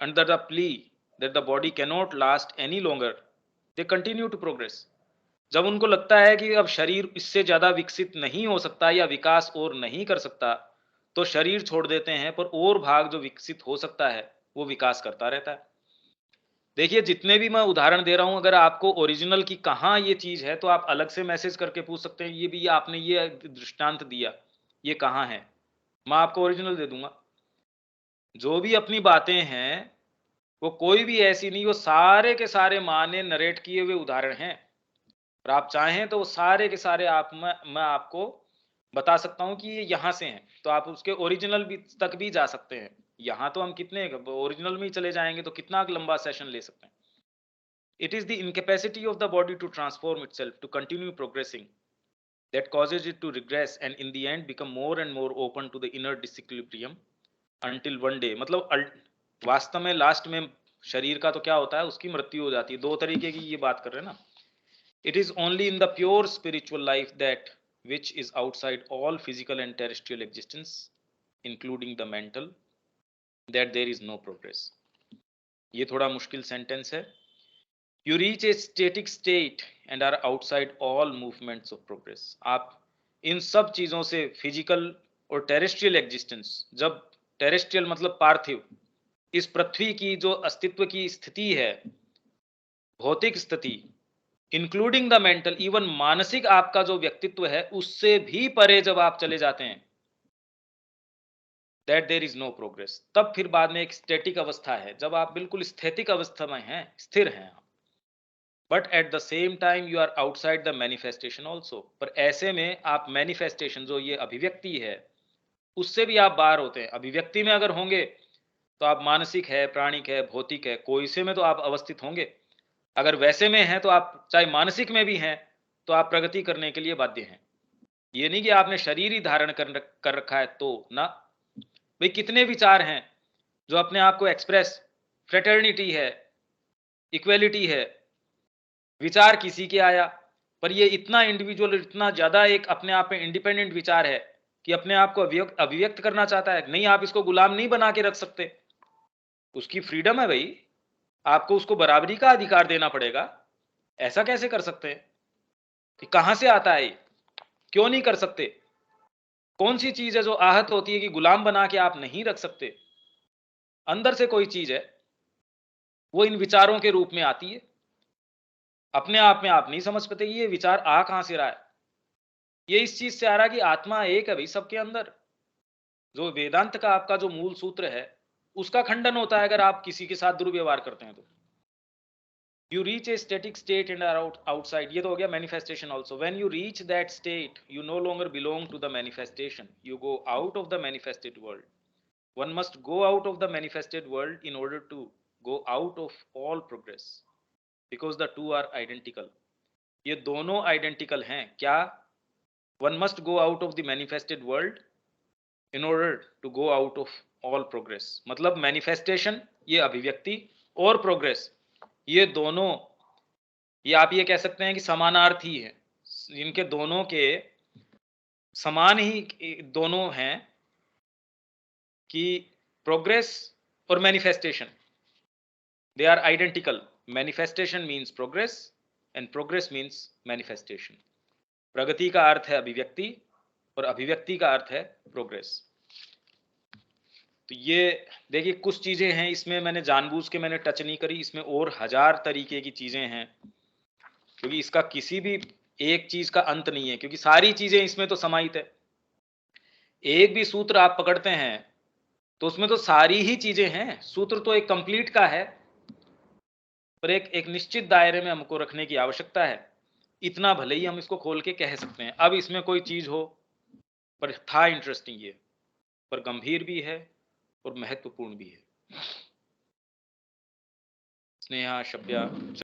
[SPEAKER 1] under the plea that the body cannot last any longer, they continue to progress. जब उनको लगता है कि अब शरीर इससे ज्यादा विकसित नहीं हो सकता या विकास और नहीं कर सकता, तो शरीर छोड़ देते हैं, पर और भाग जो विकसित हो सकता है वो विकास करता रहता है। देखिए जितने भी मैं उदाहरण दे रहा हूं, अगर आपको ओरिजिनल की कहाँ ये चीज है तो आप अलग से मैसेज करके पूछ सकते हैं, ये भी आपने ये दृष्टांत दिया, ये कहाँ है, मैं आपको ओरिजिनल दे दूंगा। जो भी अपनी बातें हैं वो कोई भी ऐसी नहीं, वो सारे के सारे माने नरेट किए हुए उदाहरण हैं, और आप चाहें तो वो सारे के सारे मैं आपको बता सकता हूं कि ये यहाँ से हैं, तो आप उसके ओरिजिनल भी तक भी जा सकते हैं। यहाँ तो हम कितने ओरिजिनल में ही चले जाएंगे तो कितना लंबा सेशन ले सकते हैं। It is the incapacity of the body to transform itself, to continue progressing, that causes it to regress and in the end become more and more open to the inner disequilibrium until one day, मतलब वास्तव में last में शरीर का तो क्या होता है, उसकी मृत्यु हो जाती है। दो तरीके की ये बात कर रहे हैं ना। It is only in the pure spiritual life that which is outside all physical and terrestrial existence, including the mental, that there is no progress. ये थोड़ा मुश्किल सेंटेंस है। You reach a static state and are outside all movements of progress. आप इन सब चीजों से, physical और terrestrial existence, जब टेरेस्ट्रियल मतलब पार्थिव, इस पृथ्वी की जो अस्तित्व की स्थिति है, भौतिक स्थिति, इंक्लूडिंग द मेंटल, इवन मानसिक आपका जो व्यक्तित्व है, उससे भी परे जब आप चले जाते हैं, that there is no progress. तब फिर बाद में एक स्टैटिक अवस्था है, जब आप बिल्कुल स्थितिक अवस्था में हैं, स्थिर हैं। But at the same time you are outside the manifestation also, पर ऐसे में आप मैनिफेस्टेशन, जो ये अभिव्यक्ति है, उससे भी आप बाहर होते हैं। अभिव्यक्ति में अगर होंगे तो आप मानसिक है, प्राणिक है, भौतिक है, कोई से में तो आप अवस्थित होंगे। अगर वैसे में हैं तो आप चाहे मानसिक में भी हैं तो आप प्रगति करने के लिए बाध्य हैं। ये नहीं कि आपने शरीर ही धारण कर रखा है तो ना। भाई कितने विचार हैं जो अपने आप को एक्सप्रेस, फ्रेटर्निटी है, इक्वेलिटी है, विचार किसी के आया, पर ये इतना इंडिविजुअल, इतना ज्यादा एक अपने आप में इंडिपेंडेंट विचार है कि अपने आप को अभिव्यक्त करना चाहता है। नहीं, आप इसको गुलाम नहीं बना के रख सकते, उसकी फ्रीडम है भाई, आपको उसको बराबरी का अधिकार देना पड़ेगा। ऐसा कैसे कर सकते हैं? कि कहां से आता है? क्यों नहीं कर सकते? कौन सी चीज है जो आहत होती है कि गुलाम बना के आप नहीं रख सकते? अंदर से कोई चीज है, वो इन विचारों के रूप में आती है। अपने आप में आप नहीं समझ पाते ये विचार आ कहां से रहा है। ये इस चीज से आ रहा है कि आत्मा एक है भाई सबके अंदर। जो वेदांत का आपका जो मूल सूत्र है, उसका खंडन होता है अगर आप किसी के साथ दुर्व्यवहार करते हैं तो। You reach a static state and are outside. ये तो हो गया manifestation also. When you reach that state, you no longer belong to the manifestation. You go out of the manifested world. One must go out of the manifested world in order to go out of all progress, because the two are identical. ये दोनों identical हैं क्या? One must go out of the manifested world in order to go out of all progress. मतलब manifestation ये अभिव्यक्ति और progress ये दोनों, ये आप ये कह सकते हैं कि समानार्थी है। इनके दोनों के समान ही दोनों हैं कि प्रोग्रेस और manifestation, they are identical. Manifestation means progress and progress means manifestation. प्रगति का अर्थ है अभिव्यक्ति और अभिव्यक्ति का अर्थ है प्रोग्रेस। तो ये देखिए कुछ चीजें हैं इसमें, मैंने जानबूझ के मैंने टच नहीं करी, इसमें और हजार तरीके की चीजें हैं, क्योंकि इसका किसी भी एक चीज का अंत नहीं है, क्योंकि सारी चीजें इसमें तो समाहित है। एक भी सूत्र आप पकड़ते हैं तो उसमें तो सारी ही चीजें हैं। सूत्र तो एक कंप्लीट का है, पर एक निश्चित दायरे में हमको रखने की आवश्यकता है। इतना भले ही हम इसको खोल के कह सकते हैं। अब इसमें कोई चीज हो, पर था इंटरेस्टिंग ये, पर गंभीर भी है और महत्वपूर्ण भी है। स्नेहा, शब्या।